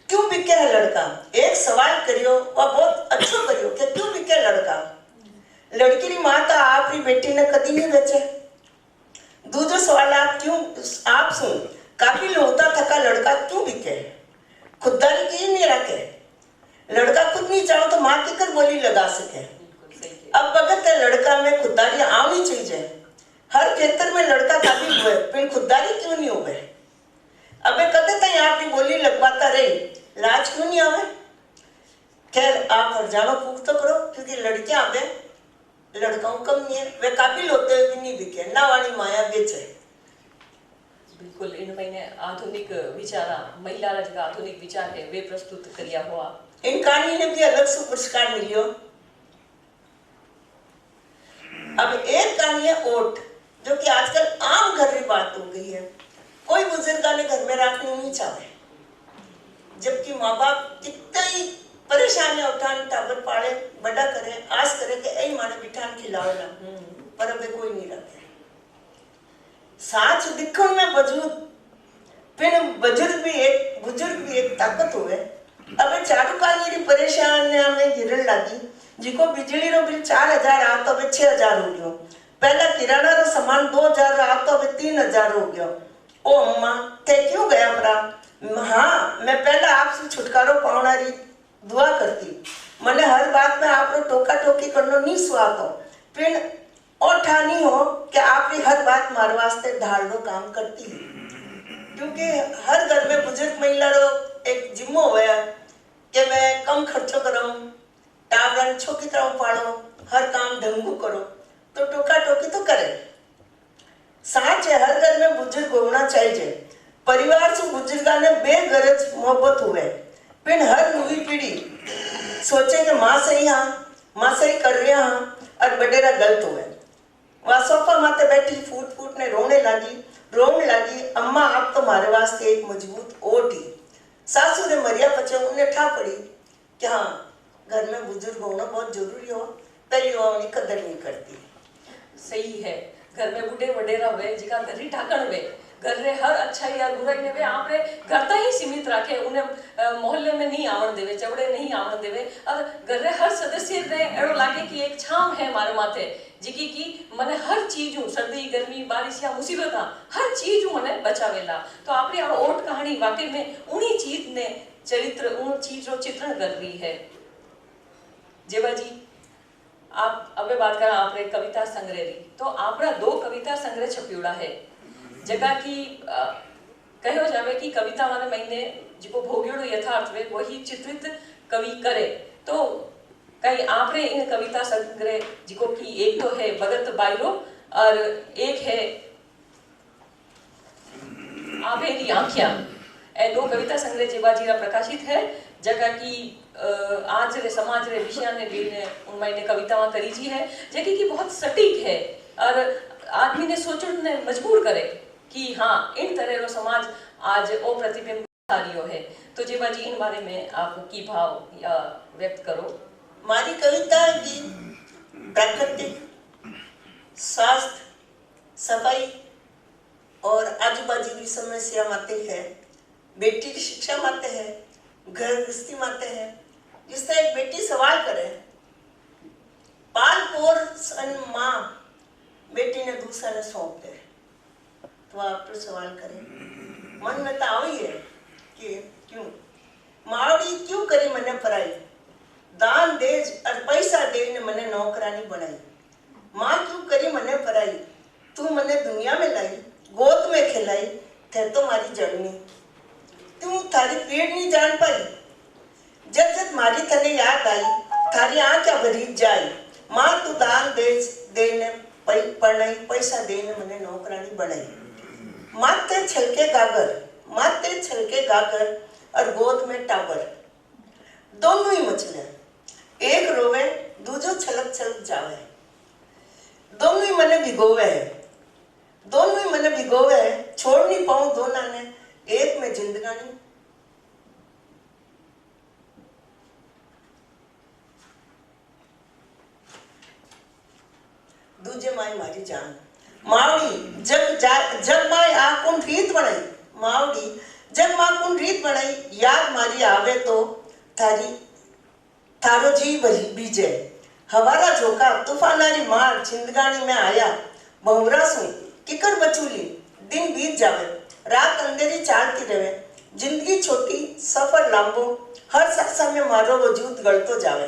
क्यों बिके है लड़का, एक सवाल करियो वह बहुत अच्छा करियो कि क्यों बिके लड़का। लड़की की माँ तो आपकी बेटी ने कभी नहीं बेचे। दूसरा सवाल आप क्यों आप सुन काबिल होता थका लड़का क्यों बिके, खुददारी की नहीं रखे। लड़का खुद नहीं चाहो तो माँ की कर बोली लगा सके। अब भगत है लड़का में खुददारी आनी चाहिए। हर क्षेत्र में लड़का काबिल हुए फिर खुददारी क्यों नहीं हुए। अबे कदे तक आपकी बोली लगवाता रही, लाज क्यों नहीं आवे। खैर आप हर जानो पूछ तो करो, क्योंकि लड़कियां अबे लड़काओं कम नहीं है, वे काबिल होते हुए भी नहीं बिके ना वाणी माया बेचे। बिल्कुल इन महीने आधुनिक विचारा महिला रा जो आधुनिक विचार है वे प्रस्तुत करिया हुआ। इन कहानी ने भी अलग से पुरस्कार मिलियो। अब एक कहानी है ओट, जो कि आजकल आम घर की बात हो गई है। कोई बुजुर्ग ने घर में रखनी नहीं चाहे, जबकि माँ बाप कितने ही परेशानियां उठान टाबर पाले बड़ा करे आस करे कि ऐ माने बिठान खिलावेला, पर अबे कोई नहीं रखे। साच दिखण में वजूद फिर बुजुर्ग भी एक ताकत हुए। अबे चारू कानी री परेशानियां में गिरन लगी, जिको बिजली रो बिल 4000 आ तो अबे 6000 हो गयो। पहला किराना रो सामान 2000 आ तो अबे 3000 हो गयो। ओ अम्मा ते क्यों गया भरा। हाँ मैं पहले आपसे छुटकारो पावना री दुआ करती, मने हर बात में आप टोका टोकी करनो नहीं सुहातो। फिर और ठानी हो कि आपकी हर बात मार वास्ते ढालनो काम करती है, क्योंकि हर घर में बुजुर्ग महिला रो एक जिम्मो हुआ कि मैं कम खर्चो करूं, टाबरन छोकी तरह पालो, हर काम ढंगू करो, तो टोका टोकी तो करे। साच है हर घर में बुजुर्ग होना चाहिए। परिवार से बुजुर्गा ने बेगरज मोहब्बत हुए। फिर हर नई पीढ़ी सोचे कि माँ सही कर रहे हाँ और बडेरा गलत हुए। वह सोफा माते बैठी फूट फूट ने रोने लगी। अम्मा आप तो हमारे वास्ते एक मजबूत ओट ही। सासू ने मरिया पचे उन्हें ठा पड़ी कि हाँ घर में बुजुर्ग होना बहुत जरूरी हो, पहली वो उनकी कदर नहीं करती। सही है, घर में बूढ़े वडेरा हुए जिका घर ही ठाकण हुए, घर रे हर अच्छाई या बुराई ने वे आपरे घर तक ही सीमित रखे, उन्हें मोहल्ले में नहीं आवण देवे, चवड़े नहीं आवण देवे। और घर रे हर सदस्य ने एड़ो लागे कि एक छाम है मारे माथे, जिकी की मने हर चीज सर्दी गर्मी बारिश या मुसीबत हर चीज मने बचावेला। तो आपरी आ ओट कहानी वाकई में उन्हीं चीज ने चरित्र उन चीज रो चित्रण कर रही है। जेवा जी आप अबे बात करा आपरे कविता संग्रह री, तो आपरा 2 कविता संग्रह छपियोड़ा है, जगह की कहो जावे कि कविता वाले महीने जिको भोग्योड़ो यथार्थ वे वही चित्रित कवि करे। तो कई आपरे इन कविता संग्रह जिको की एक तो है भगत बाईरो और एक है आभेरी आँखियां, ए दो कविता संग्रह जेवा जीरा प्रकाशित है जगह की आज रे समाज रे विषय ने लेने उनमें कवितावां करी जी है जेकी की बहुत सटीक है और आदमी ने सोचने मजबूर करे कि हाँ इन तरह रो समाज आज ओ प्रतिबिंब धारियो है। तो जेवा जी इन बारे में आप की भाव या व्यक्त करो। मारी कविता की प्राकृतिक स्वास्थ्य सफाई और आजू बाजू की समस्या माते है, बेटी की शिक्षा माते है, घर गृहस्थी माते है। जिस तरह एक बेटी सवाल करे, पाल पोषण माँ बेटी ने दूसरा ने सौंप दे, तो आप तो सवाल करें मन में तो आई है कि क्यों मावड़ी क्यों करी मने पराई, दान देज और पैसा दे ने मने नौकरानी बनाई, माँ क्यों करी मने पराई, तू मने दुनिया में लाई, गोद में खिलाई, थे तो मारी जड़नी, तू थारी पीड़ नहीं जान पाई, जब जब मारी तने याद आई, थारी आंखें भरी जाई, माँ तू दान देज देने पढ़ाई पैसा देने मने नौकरानी बनाई, माते छलके गागर और गोद में टावर, दोनों ही मचले, एक रोवे दूजो छलक छलक जावे, दोनों ही मने भिगोवे है, छोड़ नहीं पाऊं दोनों ने एक में जिंदगानी। दूजे माई मारी जान, मावड़ी जब माई आकुन रीत बनाई, मावड़ी जब माकुन रीत बनाई, याद मारी आवे तो थारो जी बीजे, हवारा झोंका तूफानारी मार जिंदगानी में आया, बहुरा सु किकर बचूली, दिन बीत जावे, रात अंधेरी चालती रहे, जिंदगी छोटी सफर लांबो, हर सत्संग में मारो वजूद गलतो जावे,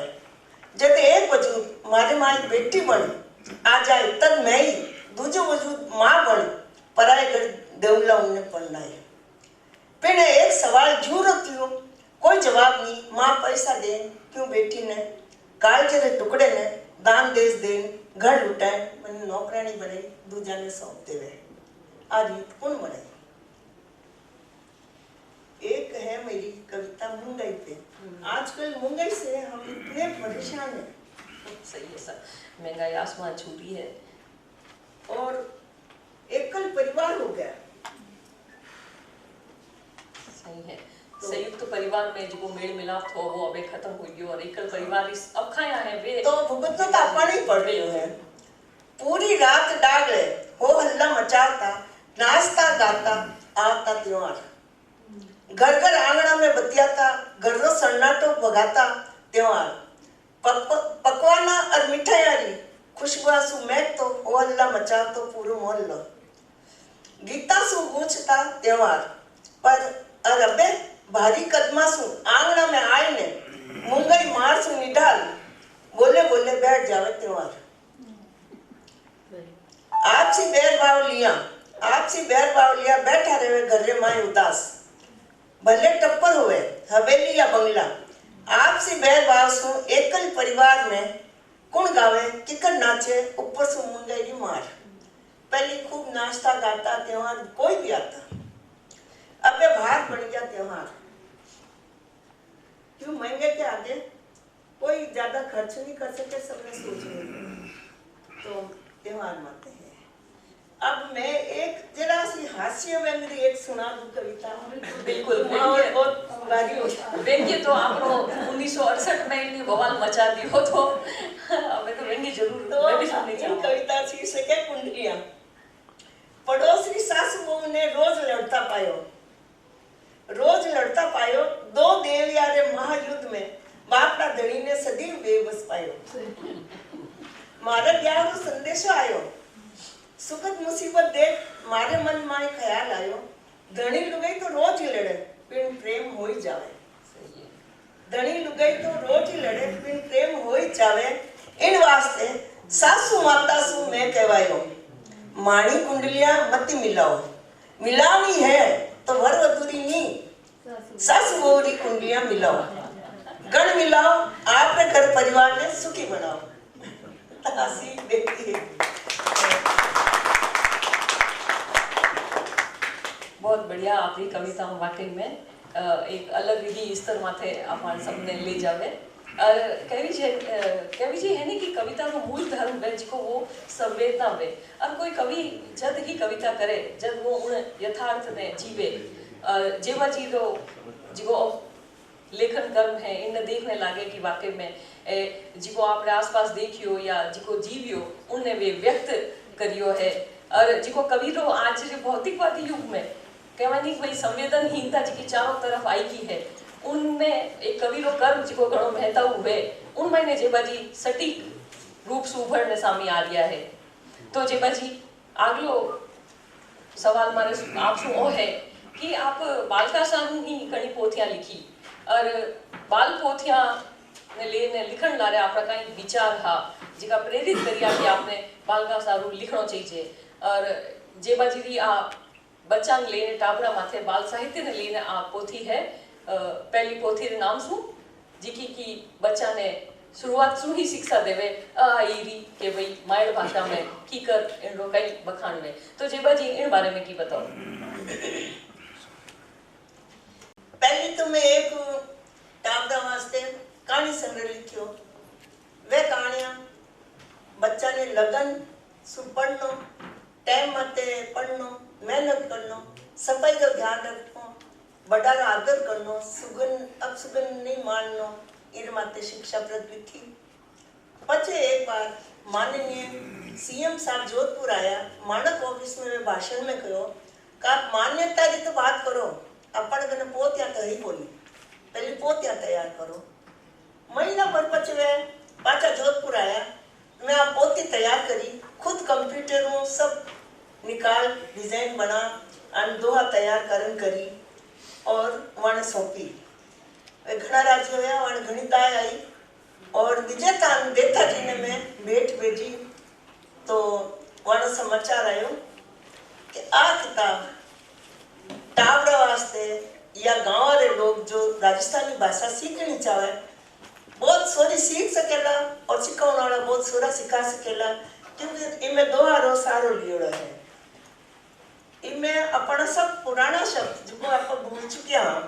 जब एक वजूद मारे माई बेटी बनी आ जाए तब मैं ही दूजो वजूद माँ बन पराए घर देवला उन्हें पढ़नाए। फिर एक सवाल जू रखती हो, कोई जवाब नहीं, माँ पैसा दे क्यों बेटी ने, कालजे रे टुकड़े ने दान देश देन, घर लुटाए, मैंने नौकरानी बनाई, दूजा ने सौंप देवे, आ रीत कौन बनाई। एक है मेरी कविता महंगाई पे, आजकल महंगाई से हम इतने परेशान हैं। सही है सर, महंगाई आसमान छू रही है और एकल परिवार हो गया। सही है, संयुक्त परिवार में जो मेल मिलाप हो वो अबे खत्म हो गयो और एकल परिवार इस अब खाया है वे तो भुगतना तो अपन ही पड़ रही है। पूरी रात डागले हो हल्ला मचाता, नाचता गाता आता त्योहार, घर घर आंगना में बतियाता, घरों सन्नाटो भगाता त्योहार, पकवाना और मिठाई खुशबुआ सु महक तो हो हल्ला मचा तो पूरो मोहल्लो, गीता सु गूंजता त्योहार, पर अरबे भारी कदमा सु आंगना में आए ने मुंगई मार सु निडाल, बोले बोले बैठ जावे त्योहार। आपसी बैर भाव लिया बैठा रहे घरे माए उदास, भले टप्पर हुए हवेली या बंगला, आपसी बैर भाव सु एकल परिवार में कुण गावे किकर नाचे ऊपर से मुंगई की मार, पहले खूब नाचता गाता त्योहार कोई भी आता, अब ये भार पड़ गया त्योहार, क्यों महंगे के आगे कोई ज्यादा खर्च नहीं कर सके, सबने सोच लिया तो त्योहार माते हैं। अब मैं एक जरा सी हास्य व्यंग्य एक सुना दूं कविता। बिल्कुल व्यंग्य तो आपको 1968 में इन्हें बवाल मचा दियो तो हमें तो व्यंग्य जरूर तो मैं भी सुननी चाहूंगा। कविता शीर्षक है कुंडलियां। पड़ोसी सासू बहू ने रोज लड़ता पायो, दो देवयारे महायुद्ध में बापड़ा धनी ने सदी बेबस पायो, मारे ब्याह रो संदेशो आयो, सुखद मुसीबत देख मारे मन में ख्याल आयो, धनी लुगाई तो रोज ही लड़े बिन प्रेम हो ही जावे, धनी लुगाई तो रोज ही लड़े बिन प्रेम हो ही जावे, इन वास्ते सासू माता सु मैं कहवायो, माणी कुंडलियां मत मिलाओ, मिलानी है तो वर वधुरी नहीं, सासू बहुरी कुंडलियां मिलाओ, गण मिलाओ, आपने घर परिवार ने सुखी बनाओ। सीख देती है। बहुत बढ़िया आपकी कविता वाकई में एक अलग ही स्तर माथे अपन सबने ले जावे। और कवि जी है नहीं कि कविता को मूल धर्म है जिको वो संवेदना वे। और कोई कवि जब ही कविता करे जब वो उन यथार्थ ने जीवे जेवा जी रो जिको लेखन कर्म है इन देखने लागे कि वाकई में जिको आपने आसपास देखियो या जिको जीवियो उनने वे व्यक्त करियो है। और जिको कवि रो आज के भौतिकवादी युग में कहवानी भाई संवेदनहीनता जी चारों तरफ आई की है उनमें एक कवि रो कर्म जिको घणो महत्व हुए उनमें ने जेबाजी सटीक रूप से उभरने सामने आ रिया है। तो जेबाजी आगलो सवाल मारे आपसे ओ है कि आप बालका साहू ही घणी पोथियां लिखी और बाल पोथियां ने लेने लिखण लारे आपका कई विचार हा जिका प्रेरित करिया कि आपने बालका साहू लिखणो चाहिए। और जेबाजी री आ बच्चा ने लेने टाबरा माथे बाल साहित्य ने लेने आ पोथी है पहली पोथी रे नाम सु जिकी की बच्चा ने शुरुआत सु ही शिक्षा देवे ईरी के भाई मायड़ भाषा में की कर इन रो कई बखान में। तो जेबाजी इन बारे में की बताओ। पहली तो मैं एक टाबरा वास्ते कहानी संग्रह लिखियो। वे कहानियां बच्चा ने लगन सु पढ़नो टाइम मते पढ़नो मेहनत करनो सफाई का ध्यान रखनो बड़ा आदर करनो सुगन नहीं माननो इन माते शिक्षा प्रद लिखी। पचे एक बार माननीय सीएम साहब जोधपुर आया मानक ऑफिस में वे भाषण में कहो कि आप मान्यता की तो बात करो अपन कने पोतियां तो ही बोली पहले पोतियां तैयार करो। महीना भर पचे वे पाचा जोधपुर आया मैं आप पोती तैयार करी खुद कंप्यूटर में सब निकाल डिजाइन बना और दोहा तैयार करी और वन सौंपी। घना राज्य हुआ वन घनी दाय आई और विजेता देता जी ने मैं भेंट भेजी तो वन समाचार आयो कि आ किताब टाबरा वास्ते या गांव वाले लोग जो राजस्थानी भाषा सीखनी चाहे बहुत सोरी सीख सकेला और सिखाने वाला बहुत सोरा सिखा सकेला क्योंकि इनमें दोहा रो सारो लियोड़ा है। इनमें अपना सब पुराना शब्द जो आप भूल चुके हैं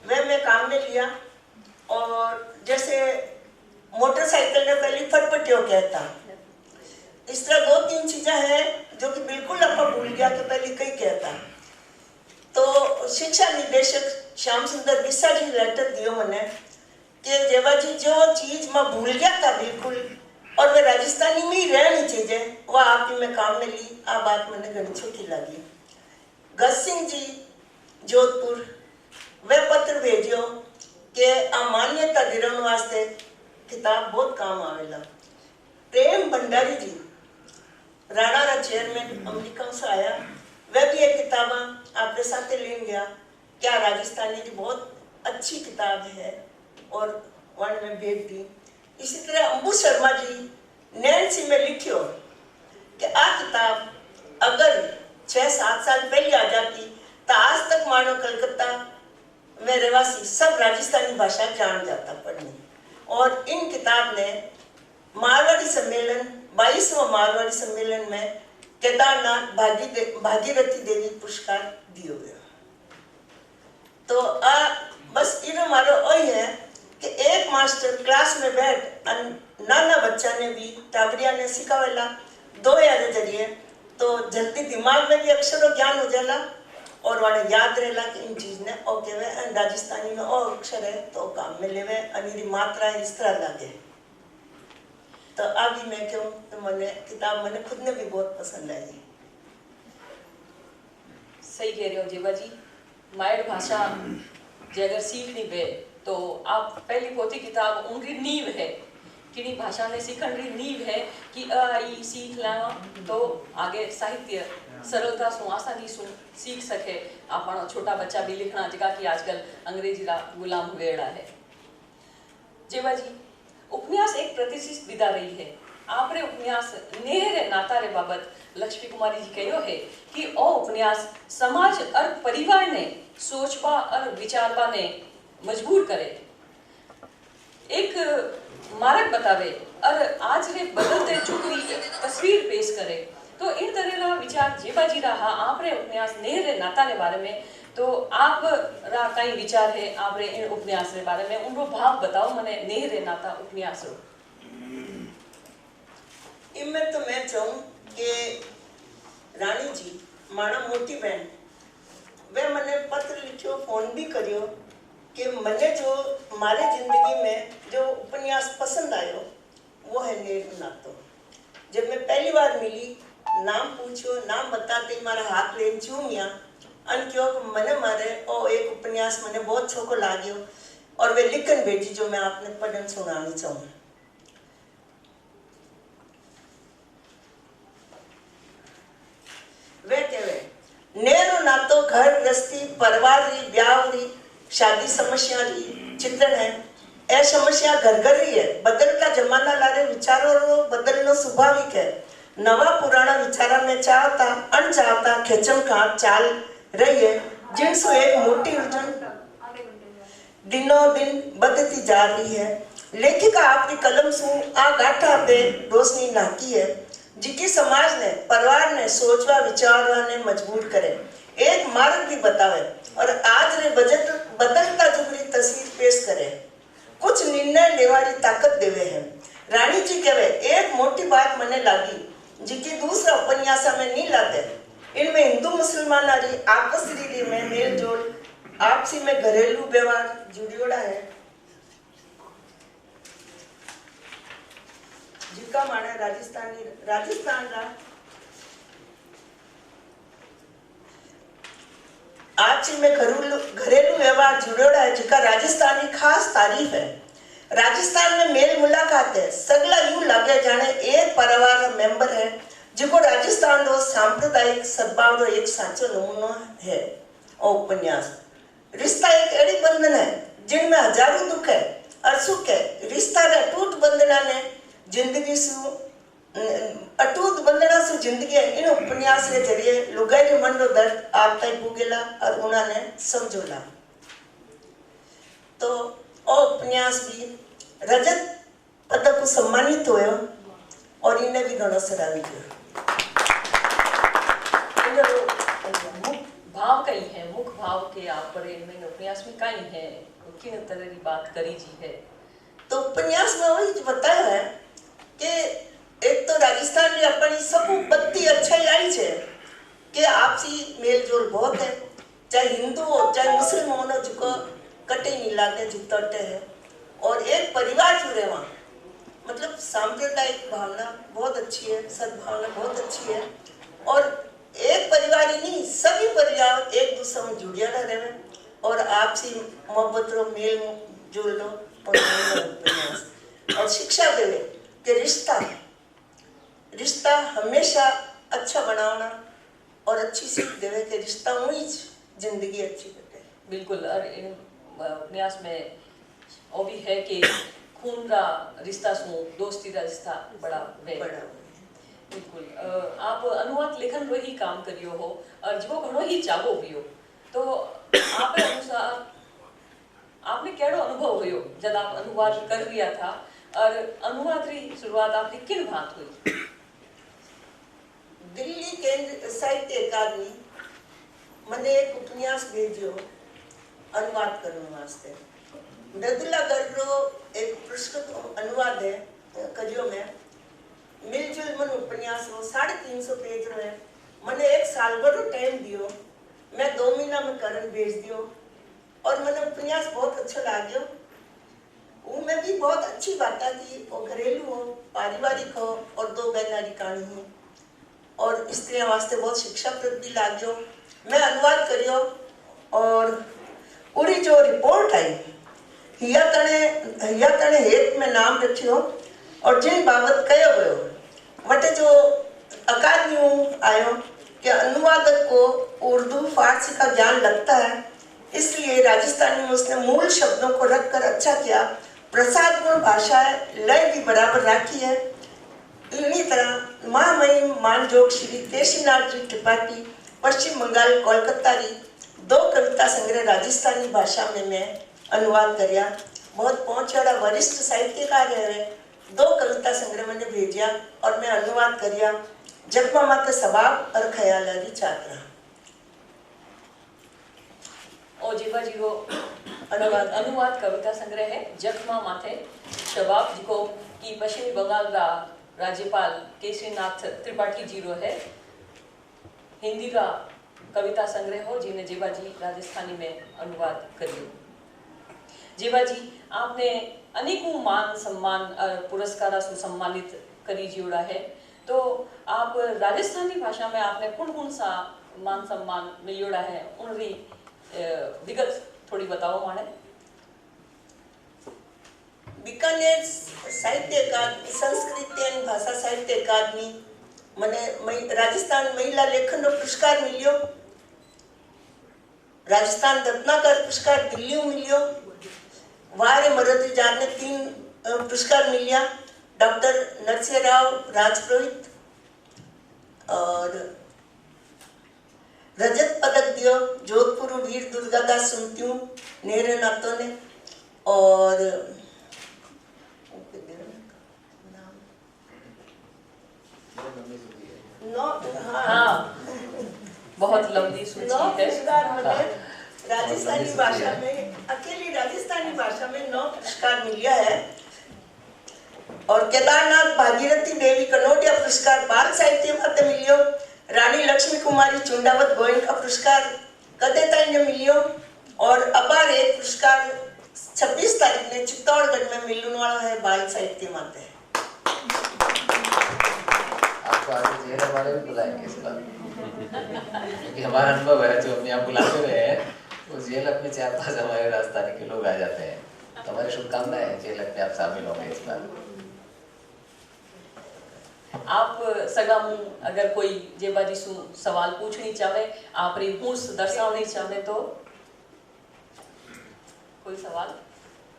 वे मैं काम में लिया। और जैसे मोटरसाइकिल ने पहली फटफटियों कहता इस तरह दो तीन चीजें हैं जो कि बिल्कुल आप भूल गया कि पहले कई कहता। तो शिक्षा निदेशक श्याम सुंदर बिस्सा जी लेटर दियो मैंने कि जेबाजी जो चीज मैं भूल गया था बिल्कुल और वे राजस्थानी में ही रहनी चीजें वह आपकी मैं काम में ली। आ बात मैंने घनी छोटी लगी। गज सिंह जी जोधपुर वे पत्र भेजियो कि आ मान्यता दिलाने वास्ते किताब बहुत काम आवेला। प्रेम भंडारी जी राणा रा चेयरमैन अमेरिका से आया वह भी एक किताब आपके साथ लेन गया क्या राजस्थानी की बहुत अच्छी किताब है और वन में भेज दी। इसी तरह अंबू शर्मा जी नैन्सी में लिखियो कि आ किताब अगर 6-7 साल पहले आ जाती तो आज तक मानो कलकत्ता में रहवासी सब राजस्थानी भाषा जान जाता पढ़ने। और इन किताब ने मारवाड़ी सम्मेलन 22वां मारवाड़ी सम्मेलन में केदारनाथ भागीरथी देवी पुरस्कार दियो गया। तो बस इन मारो वही है कि एक मास्टर क्लास में बैठ नाना बच्चा ने भी टाबरिया ने सिखावेला दो याद जरिए तो जल्दी दिमाग में भी अक्षरों ज्ञान हो जाला और वाले याद रहेला कि इन चीज ने ओके वे राजस्थानी में ओ अक्षर है तो काम में लेवे अनिरी मात्रा इस तरह लगे। तो अभी मैं क्यों तो मैंने किताब मैंने खुद ने भी बहुत पसंद आई। सही कह रहे हो जेबा जी। मायड़ भाषा जे अगर सीखनी वे तो आप पहली पोथी किताब उनकी नींव है कि भाषा ने सीखण री नींव है कि अ ई सीख लावा तो आगे साहित्य सरलता सु आसानी सु सीख सके। आपण छोटा बच्चा भी लिखना जगह कि आजकल अंग्रेजी रा गुलाम हुएड़ा है। जेबा जी उपन्यास एक प्रतिष्ठित विधा रही है। आपरे उपन्यास नेह रे नाता रे बाबत लक्ष्मी कुमारी जी कहो है कि ओ उपन्यास समाज और परिवार ने सोचवा और विचारवा ने मजबूर करे एक मार्ग बतावे और आज रे बदलते जुग री तस्वीर पेश करे। तो इन तरह का विचार जेबा जी रहा आपरे उपन्यास नेह रे नाता रे बारे में तो आप रा कई विचार है आप रे इन उपन्यास रे बारे में उनको भाव बताओ मने नेह रे नाता उपन्यास रो। इनमें तो मैं चाहूँ कि रानी जी मारा मोटी बहन वे मने पत्र लिखियो फोन भी करियो कि मने जो मारे जिंदगी में जो उपन्यास पसंद आयो वो है नेर नातो। जब मैं पहली बार मिली नाम पूछो नाम बताते मारा हाथ लेन चूमिया अन क्यों मने मारे और एक उपन्यास मने बहुत छोको लाग्यो और वे लिखन भेजी जो मैं आपने पढ़न सुनानी चाहूँ। वे कहवे नेरो नातो घर गृहस्थी परिवार री ब्याह री शादी समस्या री चित्रण है। ए समस्या घर घर रही है बदलता जमाना लारे विचारों रो बदलनो स्वाभाविक है। नवा पुराना विचारा में चाहता अनचाहता खेचम खाट चाल रही है जिनसो एक मोटी उलझन दिनों दिन बढ़ती जा रही है। लेखिका आपकी कलम सु आ गाठा पे रोशनी नाकी है जिकी समाज ने परिवार ने सोचवा विचारवा ने मजबूर करे एक मार्ग भी बतावे और आज रे बजट बदलता जुग री तस्वीर पेश करे कुछ निर्णय लेवारी ताकत देवे हैं। रानी जी कहवे एक मोटी बात मने लागी जिकी दूसरा उपन्यासा में नहीं लाते। इनमें हिंदू मुसलमान री आपस री में मेल जोल आपसी में घरेलू व्यवहार जुड़ियोड़ा है जिका माने राजस्थान रा आपसी में घरेलू व्यवहार जुड़ियोड़ा है जिका राजस्थान की खास तारीफ है। राजस्थान में मेल मुलाकात है सगला यूं लगे जाने एक परिवार का मेंबर है जिको राजस्थान रो सांप्रदायिक सद्भाव रो एक साचो नमूनो है। और उपन्यास रिश्ता एक एड़ी बंधन है जिनमें हजारों दुख है और सुख है। रिश्ता रे अटूट बंधना ने जिंदगी सु अटूट बंधना सु जिंदगी इन उपन्यास के जरिए लुगाई रे मन रो दर्द आप तक भूगेला और उन्होंने समझोला। तो ओ उपन्यास भी रजत पदक को सम्मानित होयो और इन्हें भी घणो सराही गयो। मुख भाव कई है मुख भाव के आप पर इनमें उपन्यास में कई है किन तरह की बात करी जी है। तो उपन्यास में वही बताया है कि एक तो राजस्थान में अपनी सब बत्ती अच्छाई आई है कि आपसी मेल जोल बहुत है चाहे हिंदू हो चाहे मुस्लिम हो ना जिको कटे नहीं लागे जुटते हैं और एक परिवार जुड़े वहाँ मतलब सांप्रदायिक भावना बहुत अच्छी है सद्भावना बहुत अच्छी है और एक परिवार ही नहीं सभी परिवार एक दूसरे में जुड़िया रहे और आपसी मोहब्बत रो मेल जोल लो और शिक्षा देवे कि रिश्ता हमेशा अच्छा बनाना और अच्छी सीख देवे कि रिश्ता हुई जिंदगी अच्छी कटे। बिल्कुल और इन उपन्यास में वो भी है कि खून का रिश्ता सु दोस्ती का रिश्ता बड़ा बिल्कुल आप अनुवाद लेखन रो ही काम करियो हो और जो घणो ही चाहो भी हो तो आप अनुसार आपने केड़ो अनुभव हुयो जब आप अनुवाद कर रिया था और अनुवाद री शुरुआत आपकी किन बात हुई। दिल्ली केंद्र साहित्य अकादमी मने एक उपन्यास भेजो अनुवाद करने वास्ते नदुला गर्रो एक पुष्कृत अनुवाद है करियो में मिलजुल मन उपन्यास हो 350 पेज रो है मने एक साल भर टाइम दियो मैं 2 महीना में करन भेज दियो और मैंने उपन्यास बहुत अच्छा लाग्यो। उनमें भी बहुत अच्छी बातें थी और घरेलू हो पारिवारिक हो और 2 बहना की कहानी हो और स्त्रियों वास्ते बहुत शिक्षाप्रद भी लाग्यो। मैं अनुवाद करियो और उड़ी जो रिपोर्ट आई हिया तने हेत में नाम रखियो और जिन बाबत कहो गयो वटे जो अकादमी आयो कि अनुवादक को उर्दू फारसी का ज्ञान लगता है इसलिए राजस्थानी में उसने मूल शब्दों को रखकर अच्छा किया। प्रसादपूर्ण भाषा है लय भी बराबर राखी है। इन्हीं तरह महामहिम मानजोग श्री केशीनाथ जी त्रिपाठी पश्चिम बंगाल कोलकाता री 2 कविता संग्रह राजस्थानी भाषा में मैं अनुवाद करिया। बहुत पहुंचवाड़ा वरिष्ठ साहित्यकार है 2 कविता संग्रह मैंने भेजिया और मैं अनुवाद करिया। जगमा माता स्वभाव और ख्याल की छात्रा और जेबाजीरो अनुवाद कविता संग्रह है जख्मा माथे शबाब जिको की पश्चिम बंगाल रा राज्यपाल केसरीनाथ त्रिपाठी जीरो है। हिंदी का कविता संग्रह हो जिन्हें जेबाजी राजस्थानी में अनुवाद करियो। जेबाजी आपने अनेकों मान सम्मान और पुरस्कार से सम्मानित करी जोड़ा है, तो आप राजस्थानी भाषा में आपने कौन सा मान सम्मान मिलियोड़ा है उनकी विगत थोड़ी बताओ माने। बीकानेर साहित्य अकादमी संस्कृत एवं भाषा साहित्य अकादमी मने राजस्थान महिला लेखन पुरस्कार मिलियो, राजस्थान रत्नाकर पुरस्कार दिल्ली में मिलियो, वारे मरद जार ने 3 पुरस्कार मिलिया, डॉक्टर नरसिंहराव राजपुरोहित और रजत पदक दियो जोधपुर वीर दुर्गादास सुनत्यूं नेहरे नातों ने, और हाँ बहुत लंबी सूची है। राजस्थानी भाषा में अकेली राजस्थानी भाषा में 9 पुरस्कार मिलिया है, और केदारनाथ भागीरथी देवी कनोडिया पुरस्कार बाल साहित्य में मिलियो, रानी लक्ष्मी कुमारी चुंडावत गोयन का पुरस्कार कदेताई ने मिलियो, और अबार एक पुरस्कार 26 तारीख ने चित्तौड़गढ़ में मिलने वाला है बाल साहित्य माते। आपको आगे जेल हमारे भी बुलाएंगे इस बार, क्योंकि हमारा अनुभव है जो अपने आप बुलाते हुए हैं वो जेल में 4-5 हमारे राजस्थानी के लोग आ जाते हैं, तो हमारी शुभकामनाएं हैं जेल में आप शामिल होंगे इस बार। आप सगा अगर कोई जेबाजी सु सवाल पूछनी चाहे आप री हुस दर्शावनी चाहे तो कोई सवाल।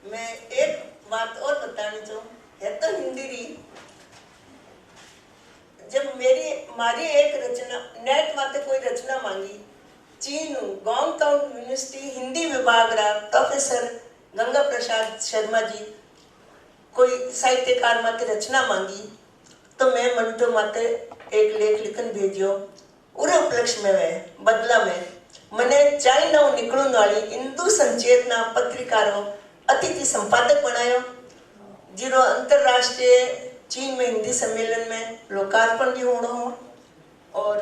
मैं एक बात और बतानी चाहूँ, है तो हिंदी री, जब मारी एक रचना नेट माते कोई रचना मांगी, चीन गांव टाउन यूनिवर्सिटी हिंदी विभाग रा प्रोफेसर गंगा प्रसाद शर्मा जी कोई साहित्यकार माते रचना मांगी, तो मैं मंटो माते एक लेख लिखन भेजियो। उरे उपलक्ष्य में वे बदला में मने चाइना निकलने वाली हिंदू संचेतना पत्रिकारों अतिथि संपादक बनायो, जिरो अंतरराष्ट्रीय चीन में हिंदी सम्मेलन में लोकार्पण भी होना हो, और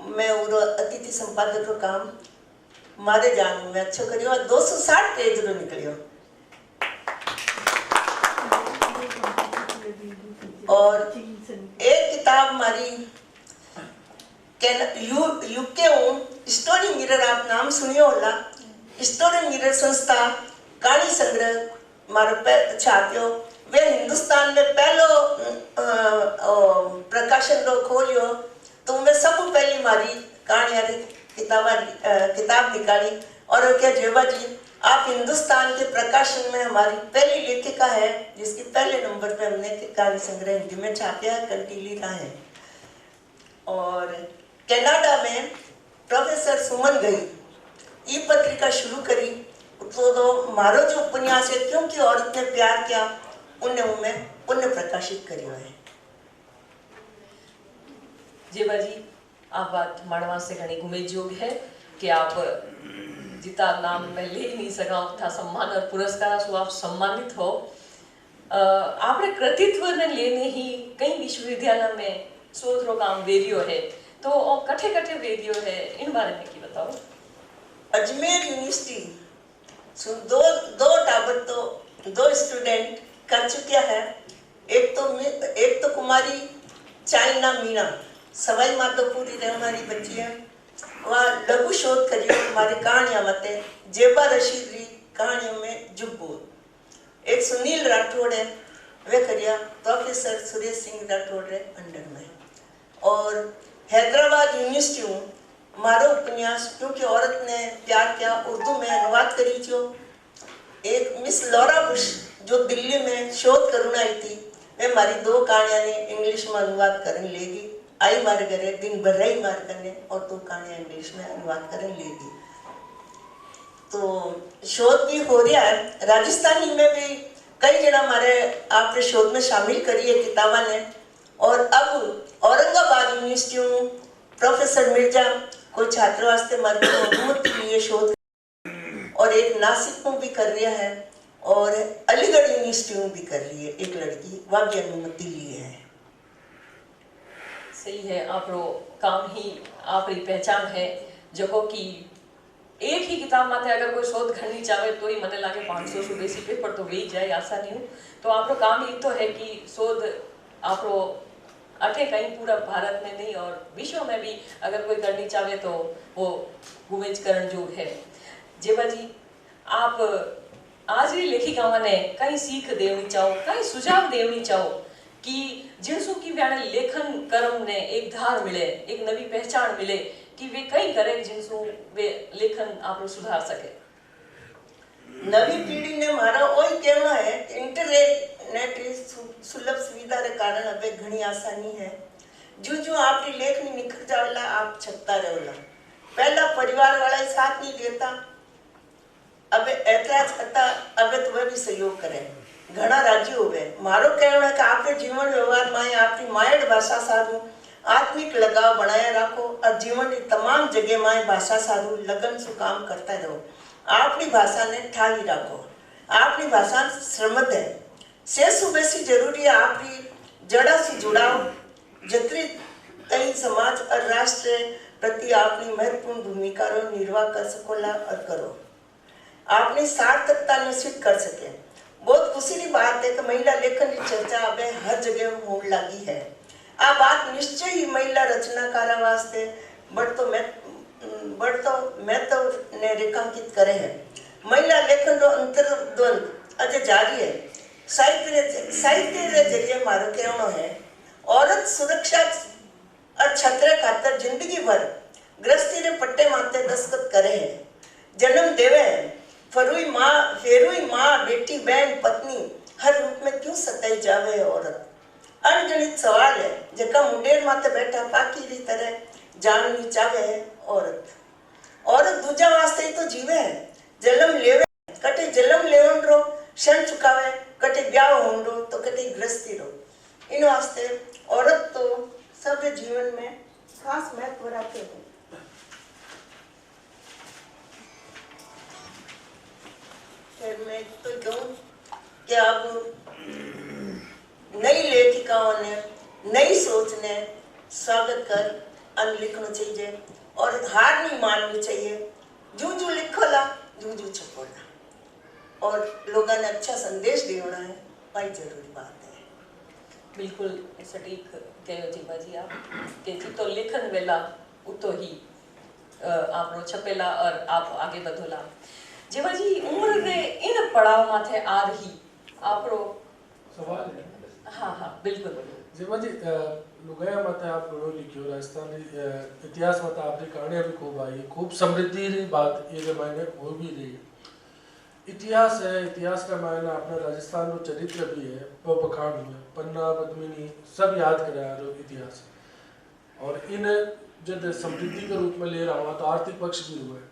मैं उरो अतिथि संपादक का काम मारे जानू में अच्छा करियो, 260 पेज रो निकलियो। और एक किताब मारी यूके स्टोरी मिरर, आप नाम सुनियो होला, स्टोरी मिरर संस्था कहानी संग्रह मारो छापियो, वे हिंदुस्तान में पहलो प्रकाशन रो खोलियो, तो मैं सब पहली मारी कहानी किताब निकाली, और क्या जेबाजी आप हिंदुस्तान के प्रकाशन में हमारी पहली लेखिका है जिसकी पहले नंबर पे हमने कहानी संग्रह हिंदी में छापा है, कंटीली रहा है। और कनाडा में प्रोफेसर सुमन गई ई पत्रिका शुरू करी, तो मारो जो उपन्यास है क्योंकि औरत ने प्यार किया उन्हें प्रकाशित करियो है। जेबाजी आप बात मानवा से घनी उम्मीद योग है कि आप जिता नाम में ले नहीं सका था सम्मान और पुरस्कार से आप सम्मानित हो। आपने कृतित्व ने लेने ही कई विश्वविद्यालय में शोध रो काम वेरियो है, तो कठे कठे वेरियो है, इन बारे में की बताओ। अजमेर यूनिवर्सिटी दो टाबर तो 2 स्टूडेंट कर चुके हैं, एक तो कुमारी चाइना मीना सवाई माधोपुरी रहने वाली बच्ची है, वह लघु शोध करियो हमारे कहानियां मते जेबा रशीद री कहानियों में जुब्बू। एक सुनील राठौड़ है, वे करिया प्रोफेसर सुरेश सिंह राठौड़ रे अंडर में। और हैदराबाद यूनिवर्सिटी मारो उपन्यास क्योंकि औरत ने प्यार किया उर्दू में अनुवाद करी जो। एक मिस लॉरा बुश जो दिल्ली में शोध करने आई थी, वे हमारी 2 कहानियां ने इंग्लिश में अनुवाद करने लेगी, आई मारे घरे दिन भर रही मार करने, और 2 कहानियां इंग्लिश में अनुवाद करने लेगी। तो शोध भी हो रहा है, राजस्थानी में भी कई जना हमारे आपने शोध में शामिल करी है किताबा ने। और अब औरंगाबाद यूनिवर्सिटी प्रोफेसर मिर्जा कोई छात्र वास्ते मारे हुकूमत के लिए शोध, और एक नासिक में भी कर रहा है और अलीगढ़ यूनिवर्सिटी में भी कर रही है एक लड़की, वह भी अनुमति लिए है। सही है, आपरो काम ही आपरी पहचान है। जो कि एक ही किताब माथे अगर कोई शोध करनी चाहे तो ही मने लागे 500 से बेसी पेपर तो वे जाए आसानी हो। तो आपरो काम ही तो है कि शोध आपरो अठे कहीं पूरा भारत में नहीं और विश्व में भी अगर कोई करनी चाहे तो वो गुमेज करण जो है। जेबा जी, आप आज भी लेखिकाओं ने कई सीख देवनी चाहो, कई सुझाव देवनी चाहो कि जिनसु की व्याणे लेखन कर्म ने एक धार मिले, एक नवी पहचान मिले कि वे कई करे जिनसु वे लेखन आपरो सुधार सके। नवी पीढ़ी ने मारा वही कहना है कि इंटरनेट सुलभ सुविधा के कारण अबे घनी आसानी है। जो जो आपकी लेखनी निखर जावेला आप छपता रहेला। पहला परिवार वाला ही साथ नहीं देता, अबे ऐतराज करता, अबे तो वह भी सहयोग करे, घना राजी हो गए। मारो कहना है कि आपके जीवन व्यवहार में आपकी मायड़ भाषा सारू आत्मिक लगाव बनाए रखो और जीवन की तमाम जगह में भाषा सारू लगन से काम करता रहो। आपकी भाषा ने ठाई रखो, आपकी भाषा श्रमद है, शेषु बेसी जरूरी है आपकी जड़ा से जुड़ाव, जतरी कई समाज और राष्ट्र प्रति आपनी महत्वपूर्ण भूमिका रो निर्वाह कर सकोला और करो, आपने सार्थकता निश्चित कर सके। बहुत खुशी की बात है कि महिला लेखन की चर्चा अब हर जगह होने लगी है। आ बात निश्चय ही महिला रचनाकारा वास्ते मैं तो ने रेखांकित करे है। महिला लेखन रो अंतर्द्वंद अजय जारी है। साहित्य रे जरिए मारो कहनो है औरत सुरक्षा और छतरे खातर जिंदगी भर गृहस्थी रे पट्टे माथे दस्तखत करे है, जन्म देवे है। फेरुई माँ, बेटी, बहन, पत्नी हर रूप में क्यों सताई जावे है औरत? अनगिनत सवाल है जका मुंडेर माथे बैठा पाकी री तरह जाननी चाहे है औरत। औरत दूजा वास्ते ही तो जीवे है, जन्म लेवे, कटे जन्म लेवन रो क्षण चुकावे, कटे ब्याह होन रो तो कटे गृहस्थी रो। इन वास्ते औरत तो सब जीवन में खास महत्व रखते हैं। मैं तो कहूँ कि अब नई लेखिकाओं ने नई सोच ने स्वागत कर अन लिखना चाहिए और हार नहीं माननी चाहिए। जू जू लिखोला जू जू छपोला और लोगों ने अच्छा संदेश देना है, भाई जरूरी बात है। बिल्कुल सटीक कहो जी बाजी आप कि जी तो लेखन वेला उतो ही आपनो छपेला और आप आगे बढ़ोला। जेवा जी उम्र रे इन पड़ाव माथे आ रही आपरो सवाल है। हाँ हाँ बिल्कुल। जेवा जी लुगाया माथे आप घणो लिखियो, राजस्थान इतिहास माथे आपकी कहानियां भी खूब आई, खूब समृद्धि री बात ये मायने हो भी रही। इतिहास है, इतिहास का मायने अपना राजस्थान रो चरित्र भी है, पखाण में पन्ना पद्मिनी सब याद कराया रो इतिहास। और इन जब समृद्धि के रूप में ले रहा हुआ तो आर्थिक पक्ष भी हुआ है,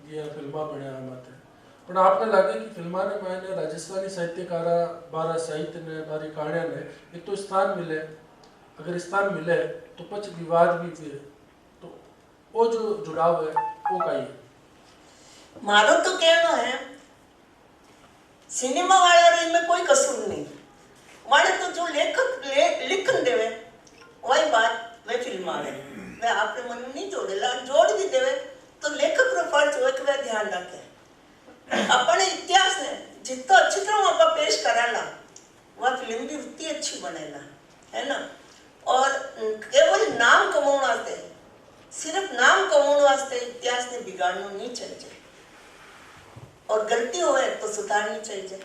ये फिल्मा बने माते पण आपने लगे कि फिल्मा ने मायने राजस्थानी साहित्यकारा बारा साहित्य ने बारी कहानियां ने एक तो स्थान मिले, अगर स्थान मिले तो पच विवाद भी है, तो वो जो जुड़ाव है वो का ही मारो तो कहना है सिनेमा वाला रे में कोई कसूर नहीं, वाले तो जो लेखक लिखन देवे वही बात वे फिल्म आवे, वे आपने मन नहीं जोड़ेला, जोड़ भी देवे तो लेखक रो फर्ज हो कि वे ध्यान रखे अपने इतिहास ने जितना अच्छी तरह आप पेश कराला वह फिल्म भी उतनी अच्छी बनेला है ना। और केवल नाम कमाने वास्ते, सिर्फ नाम कमाने वास्ते इतिहास ने बिगाड़ना नहीं चाहिए और गलती होए तो सुधारनी चाहिए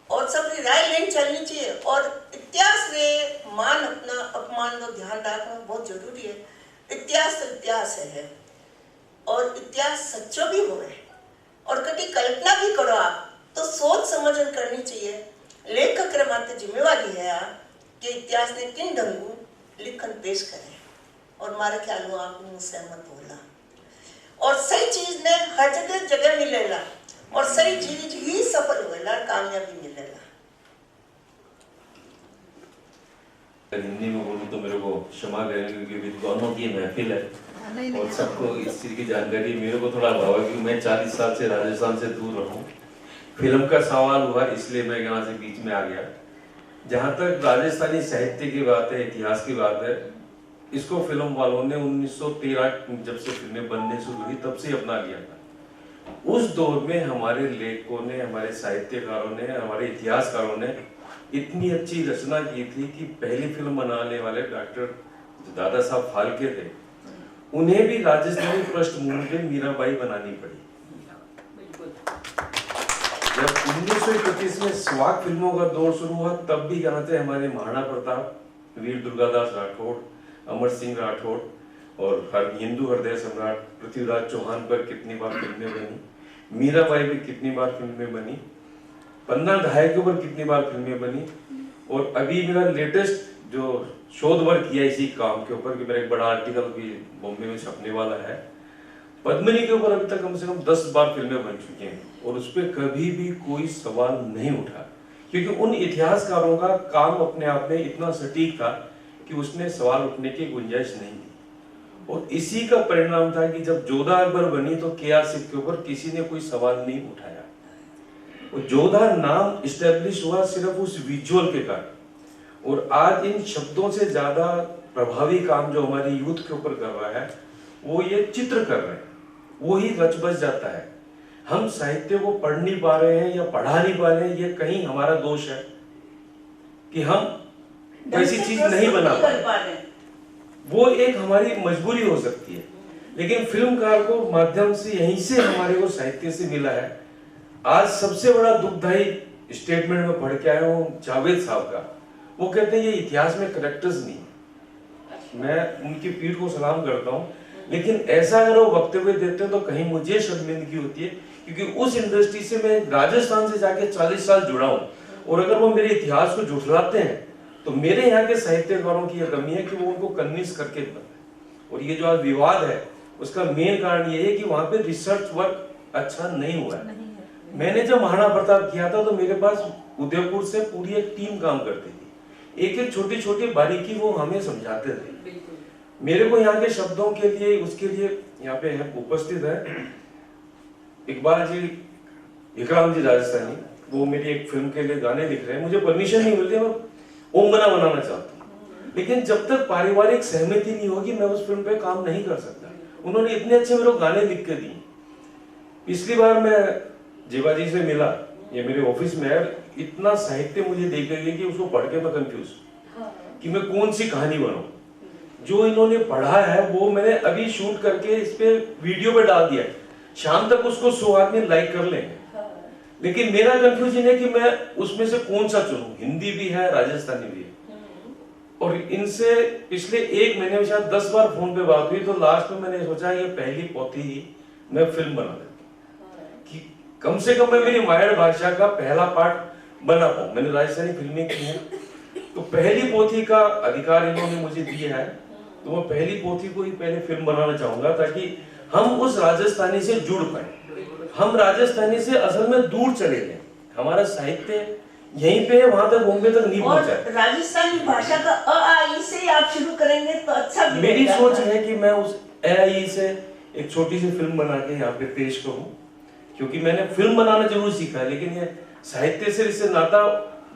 और सबकी राय लेनी चलनी चाहिए। और इतिहास रे मान अपना अपमान को ध्यान रखना बहुत जरूरी है। इतिहास तो इतिहास है और इतिहास सच्चो भी होए और कभी कल्पना भी करो आप तो सोच समझ करनी चाहिए। लेखक रे माथे जिम्मेवारी है कि इतिहास ने किन ढंगू लिखन पेश करे और मारे ख्याल में आप सहमत होला और सही चीज ने हर जगह मिलेला और सही चीज ही सफल होएला, कामयाबी मिलेला। हिंदी में बोलूँ तो मेरे को क्षमा करें क्योंकि विद्वानों की महफिल है और सबको इस चीज़ की जानकारी। मेरे को थोड़ा अभाव है कि मैं 40 साल से राजस्थान से दूर रहा हूँ। फिल्म का सवाल हुआ इसलिए मैं यहाँ से बीच में आ गया। जहाँ तक राजस्थानी साहित्य की बात है, इतिहास की बात है, इसको फिल्म वालों ने 1913 जब से फिल्में बनने शुरू हुई तब से अपना लिया था। उस दौर में हमारे लेखकों ने, हमारे साहित्यकारों ने, हमारे इतिहासकारों ने इतनी अच्छी रचना की थी कि पहली फिल्म बनाने वाले डॉक्टर दादा साहब फाल्के थे, उन्हें भी राजस्थानी पृष्ठभूमि पे मीराबाई बनानी पड़ी। जब 1931 में स्वाक फिल्मों का दौर शुरू हुआ तब भी क्या थे हमारे महाराणा प्रताप, वीर दुर्गादास राठौड़, अमर सिंह राठौड़ और हिंदू हृदय सम्राट पृथ्वीराज चौहान पर कितनी बार फिल्में बनी, मीराबाई पर कितनी बार फिल्में बनी, पन्ना धाय के ऊपर कितनी बार फिल्में बनी। और अभी मेरा लेटेस्ट जो शोध वर्क किया इसी काम के ऊपर कि मेरा एक बड़ा आर्टिकल भी बॉम्बे में छपने वाला है, पद्मिनी के ऊपर अभी तक कम से कम 10 बार फिल्में बन चुकी हैं और उस पर कभी भी कोई सवाल नहीं उठा, क्योंकि उन इतिहासकारों का काम अपने आप में इतना सटीक था कि उसमें सवाल उठने की गुंजाइश नहीं थी। और इसी का परिणाम था कि जब जोधा अकबर बनी तो केआर सिंह के ऊपर किसी ने कोई सवाल नहीं उठाया। और जोधा नाम इस्टेब्लिश हुआ सिर्फ उस विजुअल के कारण। और आज इन शब्दों से ज्यादा प्रभावी काम जो हमारी यूथ के ऊपर कर रहा है वो ये चित्र कर रहे हैं, वो ही रच बच जाता है। हम साहित्य को पढ़ नहीं पा रहे हैं या पढ़ा नहीं पा रहे हैं, ये कहीं हमारा दोष है कि हम ऐसी चीज नहीं बना पा रहे। वो एक हमारी मजबूरी हो सकती है, लेकिन फिल्मकार को माध्यम से यहीं से हमारे को साहित्य से मिला है। आज सबसे बड़ा दुखदायी स्टेटमेंट में पढ़ के आया हूँ जावेद साहब का। वो कहते हैं ये इतिहास में करेक्टर्स नहीं, मैं उनकी पीठ को सलाम करता हूँ, लेकिन ऐसा अगर वो वक्तव्य देते हैं तो कहीं मुझे शर्मिंदगी होती है, क्योंकि उस इंडस्ट्री से मैं राजस्थान से जाके 40 साल जुड़ा हूँ और अगर वो मेरे इतिहास को झुठलाते हैं तो मेरे यहाँ के साहित्यकारों की यह कमी है कि वो उनको कन्विंस करके बताएं। और ये जो आज विवाद है उसका मेन कारण ये है कि वहां पे रिसर्च वर्क अच्छा नहीं हुआ है। मैंने जब महाराणा प्रताप किया था तो मेरे पास उदयपुर से पूरी एक टीम काम करती थी, एक एक छोटी छोटी बारीकी वो हमें समझाते थे। मेरे को यहाँ के शब्दों के लिए उसके लिए यहाँ पे उपस्थित है इकबाल जी, इकराम जी राजस्थानी, वो मेरी एक फिल्म के लिए गाने लिख रहे हैं। मुझे परमिशन नहीं मिलती, मैं ओंगना बनाना चाहता हूँ, लेकिन जब तक पारिवारिक सहमति नहीं होगी मैं उस फिल्म पे काम नहीं कर सकता। उन्होंने इतने अच्छे मेरे को गाने लिख के दिए। पिछली बार मैं जीवा जी से मिला, ये मेरे ऑफिस में है, इतना साहित्य मुझे देख गए कि उसको पढ़ के मैं कंफ्यूज कि मैं कौन सी कहानी बनाऊं। जो इन्होंने पढ़ा है वो मैंने अभी शूट करके इस पे वीडियो पे डाल दिया, शाम तक उसको 100 आदमी लाइक कर लेंगे। लेकिन मेरा कंफ्यूजन है कि मैं उसमें से कौन सा चुनूं, हिंदी भी है राजस्थानी भी है। और इनसे पिछले 1 महीने में शायद 10 बार फोन पे बात हुई, तो लास्ट में मैंने सोचा ये पहली पोथी ही मैं फिल्म बना देता कि कम से कम मैं मेरी मायड़ भाषा का पहला पार्ट बना पाऊं। मैंने राजस्थानी फिल्में की हैं, तो पहली पोथी का अधिकार इन्होंने मुझे दिया है, तो मैं पहली पोथी को ही पहले फिल्म बनाना चाहूंगा ताकि हम उस राजस्थानी से जुड़ पाए। हम राजस्थानी से असल में दूर चले गए, हमारा साहित्य यहीं पे है, वहां तक बॉम्बे तक नहीं पहुंचा। राजस्थानी भाषा का अ आ इ से आप शुरू करेंगे तो अच्छा भी मेरी सोच है कि मैं उस अ आ इ से एक छोटी सी फिल्म बना के यहाँ पे पेश करूं, क्योंकि मैंने फिल्म बनाना जरूर सीखा है, लेकिन ये साहित्य से इससे नाता,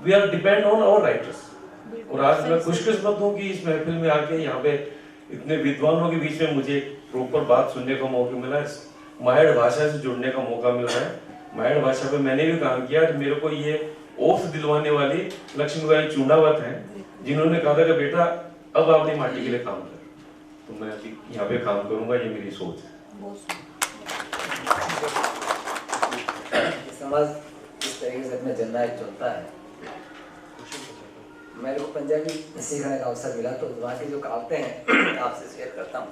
we are depend on our writers. और आज मैं खुशकिस्मत हूँ कि इस महफिल में आके यहाँ पे इतने विद्वानों के बीच में मुझे प्रॉपर बात सुनने का मौका मिला है, मायड़ भाषा से जुड़ने का मौका मिल रहा है। मायड़ भाषा पे मैंने भी काम किया, मेरे को ये ओफ दिलवाने वाली लक्ष्मीबाई चुंडावत हैं, जिन्होंने कहा था कि बेटा अब अपनी माटी के लिए काम कर, तो मैं अभी यहाँ पे काम करूंगा, ये मेरी सोच है। समाज इस तरीके से अपने जननायक चुनता है। मेरे को पंजाबी सीखने का अवसर मिला तो वहाँ की जो कहावतें हैं आपसे शेयर करता हूँ।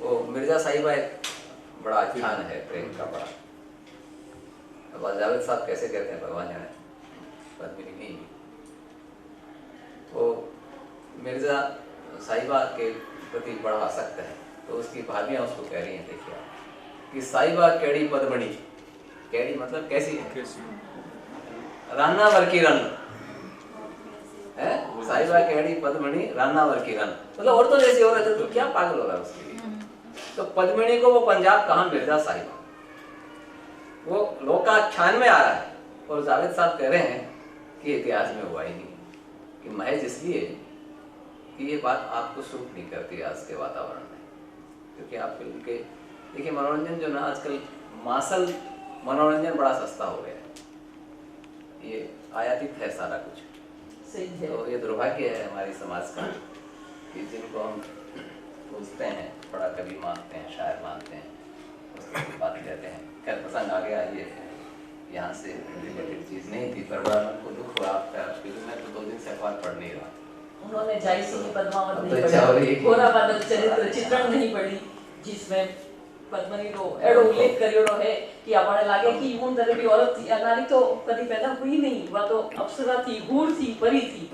वो मिर्जा साहिबा एक बड़ा आख्यान है प्रेम का बड़ा। अब जावेद साहब कैसे कहते हैं भगवान जाने, पद्मिनी नहीं। वो मिर्जा साहिबा के प्रति बड़ा आसक्त है, तो उसकी भाभियाँ उसको कह रही हैं, देखिए कि साहिबा केड़ी पद्मणी, केड़ी मतलब कैसी है, राना वर की रंग है, साहिबा की हड़ी पद्मिनी रानावर की रन, मतलब औरतों जैसी औरत है तो क्या पागल हो रहा है उसके लिए। तो पद्मिनी को वो पंजाब कहाँ मिर्जा साहिबा, वो लोकाख्यान में आ रहा है। और जावेद साहब कह रहे हैं कि इतिहास में हुआ ही नहीं, कि महज इसलिए कि ये बात आपको सूट नहीं करती आज के वातावरण में, क्योंकि आप फिल्म के देखिए मनोरंजन जो ना आजकल मासल मनोरंजन बड़ा सस्ता हो गया है, ये आयातित है सारा कुछ। सही है। तो ये दुर्भाग्य है हमारे समाज का कि जिनको हम पूछते हैं, बड़ा कवि मानते हैं, शायर मानते हैं, उसकी बात कहते हैं। खैर प्रसंग आ गया, ये यहाँ से रिलेटेड चीज़ नहीं थी, पर बड़ा मन को दुख हुआ आपका फिल्म में, तो 2 दिन से अखबार पढ़ नहीं रहा। उन्होंने जायसी की पद्मावत अब नहीं तो इच्छा हो रही है पढ़ी, कि- घोरा बादल चरित्र चित्रण नहीं पढ़ी, जिसमें पद्मनी रो एड़ो उल्लेख करियो है कि आपने लागे कि यूं तरह की औरत थी, नारी तो कभी पैदा हुई नहीं, वह तो अप्सरा थी, हूर थी, परी थी।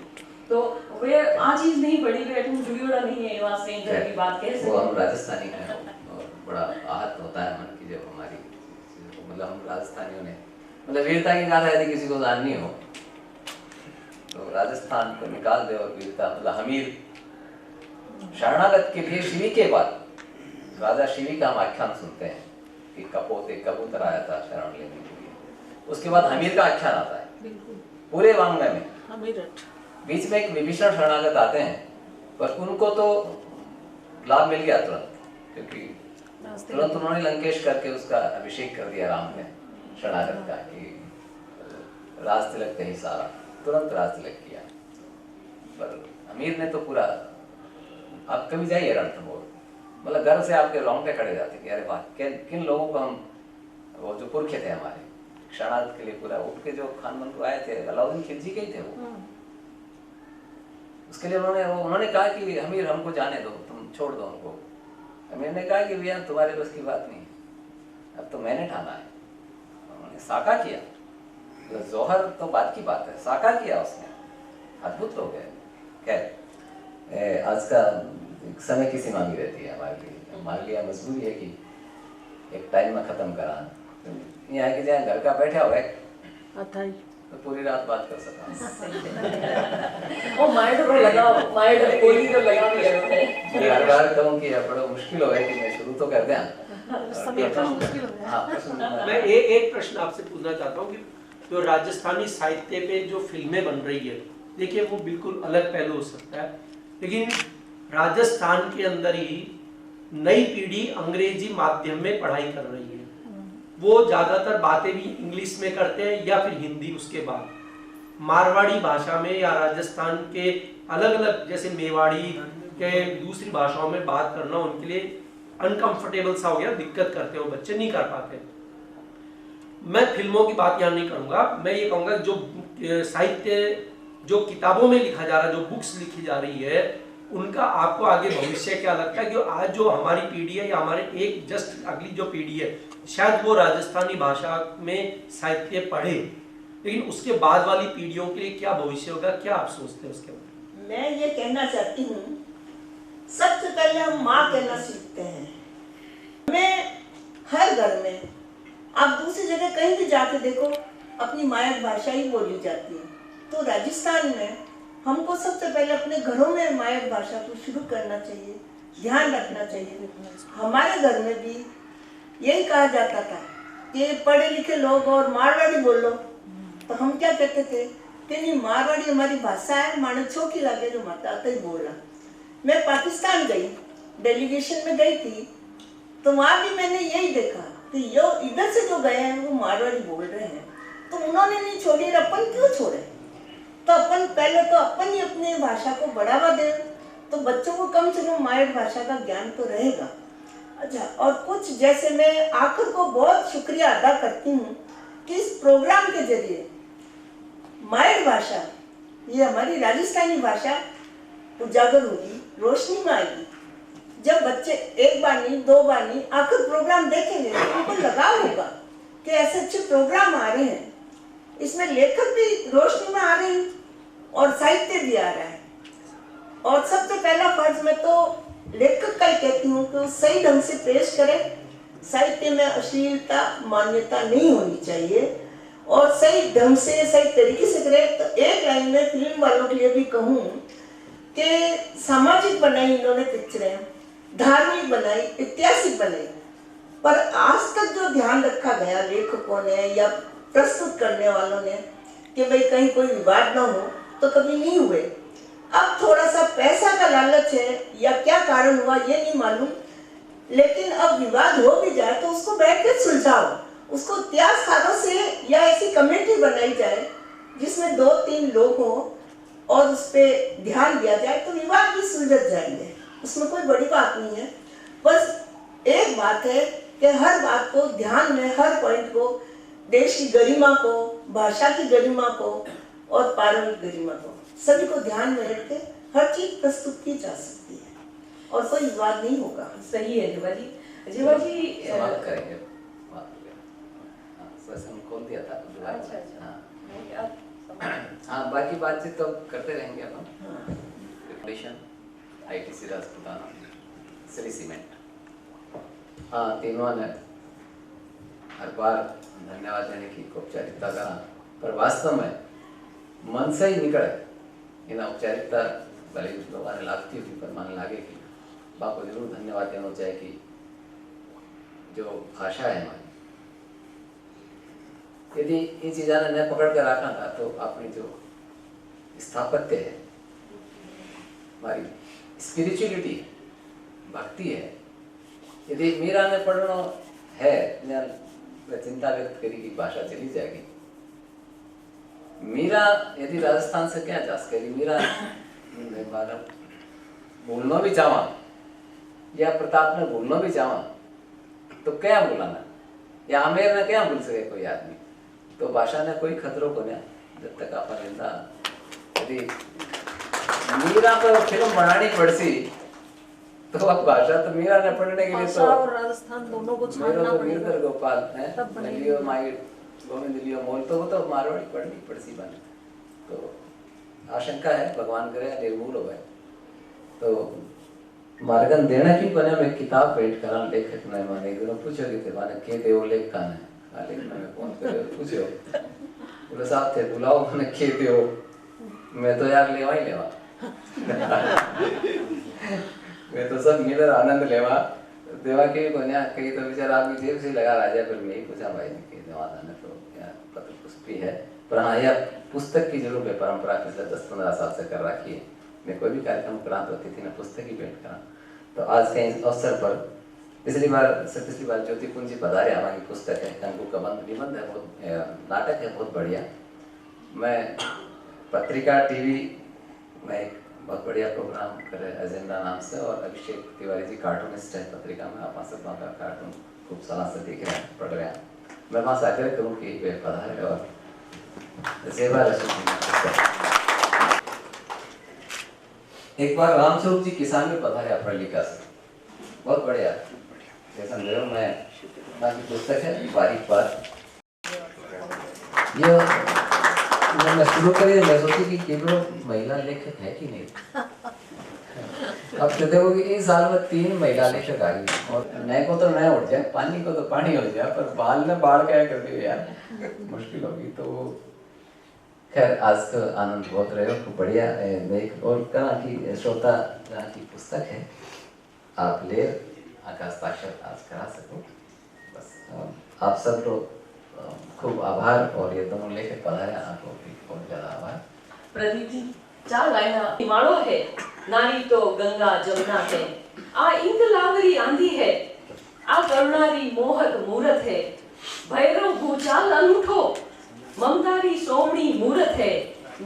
तो वे आ चीज नहीं पढ़ी, वे तुम जुड़ियोड़ा नहीं है वहाँ से इंटर की बात कह वो हम सकते। राजस्थानी हैं और बड़ा आहत होता है मन की जब हमारी चीज़ों को, मतलब हम राजस्थानियों ने, मतलब वीरता की गाथा यदि किसी को जाननी हो तो राजस्थान को निकाल दे और वीरता, मतलब हमीर शरणागत के लिए शिवी के बाद राजा शिवी का हम आख्यान सुनते हैं कि कपोते कबूतर आया था शरण लेने के लिए, उसके बाद हमीर का आख्यान आता है पूरे वांग्मय में। बीच में एक विभीषण शरणागत आते हैं, पर उनको तो लाभ मिल गया तुरंत, क्योंकि तुरंत उन्होंने लंकेश करके उसका अभिषेक कर दिया राम ने शरणागत का, कि राज तिलक कहीं सारा, तुरंत राज तिलक किया। पर अमीर ने तो पूरा, आप कभी जाइए रणथंभौर, मतलब गर्व से आपके रोंगटे खड़े जाते कि अरे वाह, किन लोगों को हम, वो जो पुरखे थे हमारे शरणागत के लिए पूरा उठ के जो खानमन को आए थे, अलाउद्दीन खिलजी के ही थे वो। उसके लिए उन्होंने कहा कि अमीर हमको जाने दो, तुम छोड़ दो उनको। अमीर ने कहा कि भैया तुम्हारे बस की बात नहीं, अब तो मैंने ठाना है। उन्होंने साका किया, जोहर तो बात की बात है, साका किया उसने, अद्भुत लोग हैं। खैर आज का समय की सीमा भी रहती है हमारे लिए, मान लिया मजबूरी है कि एक टाइम में खत्म करा, यहाँ के जहाँ घर का बैठा हुआ है तो पूरी रात बात कर सकता ओ माइंड पर लगाओ, माइंड कोई तो लगा भी है। हर बार कहूँ कि बड़ा मुश्किल हो है कि मैं शुरू तो कर दें। मैं एक प्रश्न आपसे पूछना चाहता हूँ कि जो राजस्थानी साहित्य पे जो फिल्में बन रही है, देखिए वो बिल्कुल अलग पहलू हो सकता है, लेकिन राजस्थान के अंदर ही नई पीढ़ी अंग्रेजी माध्यम में पढ़ाई कर रही है। वो ज्यादातर बातें भी इंग्लिश में करते हैं या फिर हिंदी, उसके बाद मारवाड़ी भाषा में या राजस्थान के अलग अलग जैसे मेवाड़ी के दूसरी भाषाओं में बात करना उनके लिए अनकंफर्टेबल सा हो गया, दिक्कत करते हो, बच्चे नहीं कर पाते। मैं फिल्मों की बात यहाँ नहीं करूंगा, मैं ये कहूंगा जो साहित्य जो किताबों में लिखा जा रहा है, जो बुक्स लिखी जा रही है, उनका आपको आगे भविष्य क्या लगता है कि आज जो हमारी पीढ़ी है या हमारे एक जस्ट अगली जो पीढ़ी है, शायद वो राजस्थानी भाषा में साहित्य पढ़े, लेकिन उसके बाद वाली पीढ़ियों के लिए क्या भविष्य होगा, क्या आप सोचते हैं उसके बारे में? मैं ये कहना चाहती हूँ, सबसे पहले हम माँ कहना सीखते हैं। हमें हर घर में, आप दूसरी जगह कहीं भी जाके देखो, अपनी मातृ भाषा ही बोली जाती है। तो राजस्थान में हमको सबसे पहले अपने घरों में मातृ भाषा को शुरू करना चाहिए, ध्यान रखना चाहिए। हमारे घर में भी यही कहा जाता था कि पढ़े लिखे लोग और मारवाड़ी बोलो, तो हम क्या कहते थे कि नहीं, मारवाड़ी हमारी भाषा है, माने छोटी लगे जो माता आता ही बोला। मैं पाकिस्तान गई, डेलीगेशन में गई थी, तो वहाँ भी मैंने यही देखा कि यो इधर से जो गए हैं वो मारवाड़ी बोल रहे हैं, तो उन्होंने नहीं छोड़ी, अपन क्यों छोड़े? तो अपन पहले तो अपन ही अपनी भाषा को बढ़ावा दें, तो बच्चों को कम से कम मातृभाषा का ज्ञान तो रहेगा। अच्छा, और कुछ जैसे मैं आखिर को बहुत शुक्रिया अदा करती हूँ कि इस प्रोग्राम के जरिए मातृभाषा, ये हमारी राजस्थानी भाषा उजागर होगी, रोशनी में आएगी। जब बच्चे एक बार नहीं, 2 बार नहीं, आखिर प्रोग्राम देखेंगे तो उनको लगाव होगा कि ऐसे अच्छे प्रोग्राम आ रहे हैं, इसमें लेखक भी रोशनी में आ रहे हैं और साहित्य भी आ रहा है। और सबसे पहला फर्ज मैं तो लेखक का ही कहती हूँ कि वो सही ढंग से पेश करे। साहित्य में अश्लीलता मान्यता नहीं होनी चाहिए। और सही ढंग से सही तरीके से करे। तो एक लाइन में फिल्म वालों के लिए भी कहूँ कि सामाजिक बनाई इन्होंने पिक्चरें, धार्मिक बनाई, ऐतिहासिक बनाई, पर आज तक जो ध्यान रखा गया लेखकों ने या प्रस्तुत करने वालों ने कि भाई कहीं कोई विवाद ना हो, तो कभी नहीं हुए। अब थोड़ा सा पैसा का लालच है या क्या कारण हुआ ये नहीं मालूम, लेकिन अब विवाद हो भी जाए तो उसको बैठ के सुलझाओ, उसको इतिहासकारों से या ऐसी कमेटी बनाई जाए जिसमें 2-3 लोग हों और उस पर ध्यान दिया जाए तो विवाद भी सुलझ जाएंगे, उसमें कोई बड़ी बात नहीं है। बस एक बात है कि हर बात को ध्यान में, हर पॉइंट को, देश की गरिमा को, भाषा की गरिमा को और पारंपरिक गरिमा को, सभी को ध्यान में रख के हर चीज प्रस्तुत की जा सकती है और कोई विवाद नहीं होगा। सही है जीवा जी। जीवा जी समाप्त करेंगे। सेशन खोल दिया था। अच्छा अच्छा। हाँ, बाकी बातचीत तो करते रहेंगे अपन। Foundation, ITC Rajputana, Shree cement, हाँ तीनों ने हर बार धन्यवाद देने की औपचारिकता करा, पर वास्तव में मन से ही निकले इन औपचारिकता भले लोगों ने लागती हुई, पर मन लागे कि बाप को जरूर धन्यवाद देना चाहिए कि जो भाषा है हमारी, यदि इन चीज़ों ने न पकड़ कर रखा था तो अपनी जो स्थापत्य है, हमारी स्पिरिचुअलिटी है, भक्ति है, यदि मीरा ने पढ़ना है, चिंता व्यक्त करी कि भाषा चली जाएगी। मीरा यदि राजस्थान से क्या जा सकेगी, मीरा भूलना भी चाहवा या प्रताप ने भूलना भी चाहवा तो क्या भूलाना, या आमेर ने क्या भूल सके कोई आदमी। तो भाषा ने कोई खतरों को नहीं, जब तक आप यदि मीरा पर फिल्म बनानी पड़सी तो अब भाषा तो मीरा ने पढ़ने के लिए तो और राजस्थान दोनों को छानना पड़ेगा। वीरधर गोपाल है, तब बनेगी। लियो माई गोविंद लियो मोल, तो वो तो मारवाड़ी पढ़नी पड़सी बने। तो आशंका है भगवान करे निर्मूल हो गए। तो मार्गन देना की बने में किताब पेट करा लेखक ने माने गुरु पूछो कि थे माने के देव लेख कान है, लेख में कौन करे पूछो, बोले साहब थे बुलाओ माने के देव, मैं तो यार लेवा ही लेवा मैं तो सब मिलकर आनंद लेवा देवा के बनिया कई तो बेचारा आदमी जेब से लगा राजा, पर मैं ही पूछा भाई ने कि देवा ने तो यार पत्र पुष्पी है, पर हाँ यह पुस्तक की जरूर है, परंपरा पिछले 10-15 साल से कर रखी है। मैं कोई भी कार्यक्रम करा तो अतिथि ने पुस्तक ही भेंट करा। तो आज के इस अवसर पर पिछली बार ज्योति कुंजी पधारे, हमारी पुस्तक है कंकु का निबंध है, बहुत नाटक है, बहुत बढ़िया। मैं पत्रिका टीवी में एक बहुत बढ़िया प्रोग्राम करे एजेंडा नाम से, और अभिषेक तिवारी जी कार्टूनिस्ट है पत्रिका में, आप सब का कार्टून खूब साल से देख रहे हैं, पढ़ रहे हैं। मैं वहाँ से आग्रह करूँ कि वे पधारे और सेवा एक बार रामस्वरूप जी किसान में पधारे अप्रलिका से, बहुत बढ़िया जैसा मेरे में बाकी पुस्तक है बारीक बात। ये मैं शुरू करी मैं सोची कि केवल महिला लेखक है कि नहीं। अब तो देखो कि इस साल में 3 महिला लेखक आ गई, और नए को तो नया उठ जाए, पानी को तो पानी हो जाए, पर बाल में बाढ़ क्या करती है यार, मुश्किल होगी। तो खैर आज तो आनंद बहुत रहे हो, खूब बढ़िया देख। और कहा कि श्रोता की पुस्तक है आप ले आकाशताक्षर आज करा सको, बस आप सब लोग खूब आभार। और ये दोनों लेखक पधारे, आपको भी बहुत ज्यादा आभार। प्रदीप जी 4 लाइना माड़ो है, नारी तो गंगा जमुना है, आ इंद लावरी आंधी है, आ करुणारी मोहक मूरत है, भैरव भूचाल अनूठो, ममतारी सोमणी मूरत है,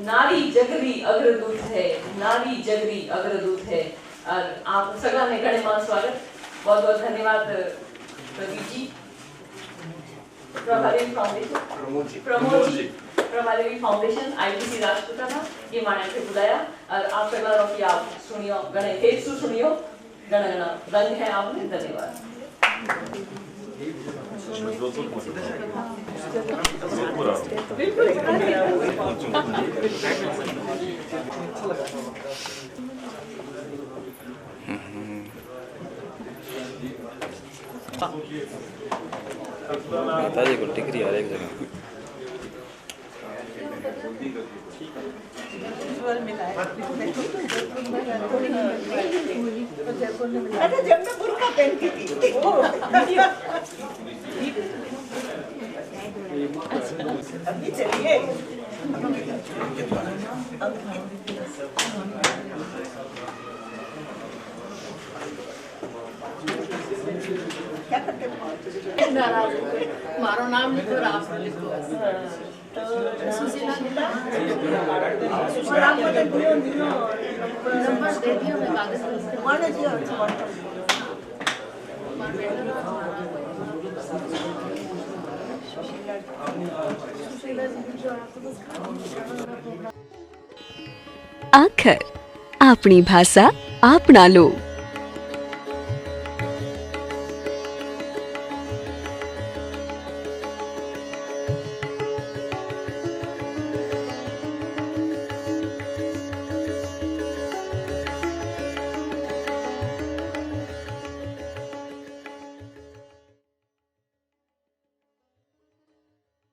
नारी जगरी अग्रदूत है, नारी जगरी अग्रदूत है। और आप सगला ने गणमान्य स्वागत, बहुत बहुत धन्यवाद Pradeep ji. Prabhadevi foundation Prabhadevi foundation ITC Rajputana ये माने के बुलाया, और आप सगला रो की आप सुनियो गणे हेत सु सुनियो गण गण रंग है आपने, धन्यवाद। नेताजी को टिकरी हर एक जगह। अरे जब मैं बुर्का पहनती थी अभी चलिए क्या करते हो? मारो नाम लिखो आप लिखो सुशीला सुशीला को तो दियो दियो नंबर दे दियो मैं कागज पे माने दियो सुशीला जी जो आपको बस આખર આપણી ભાષા આપણા લોક।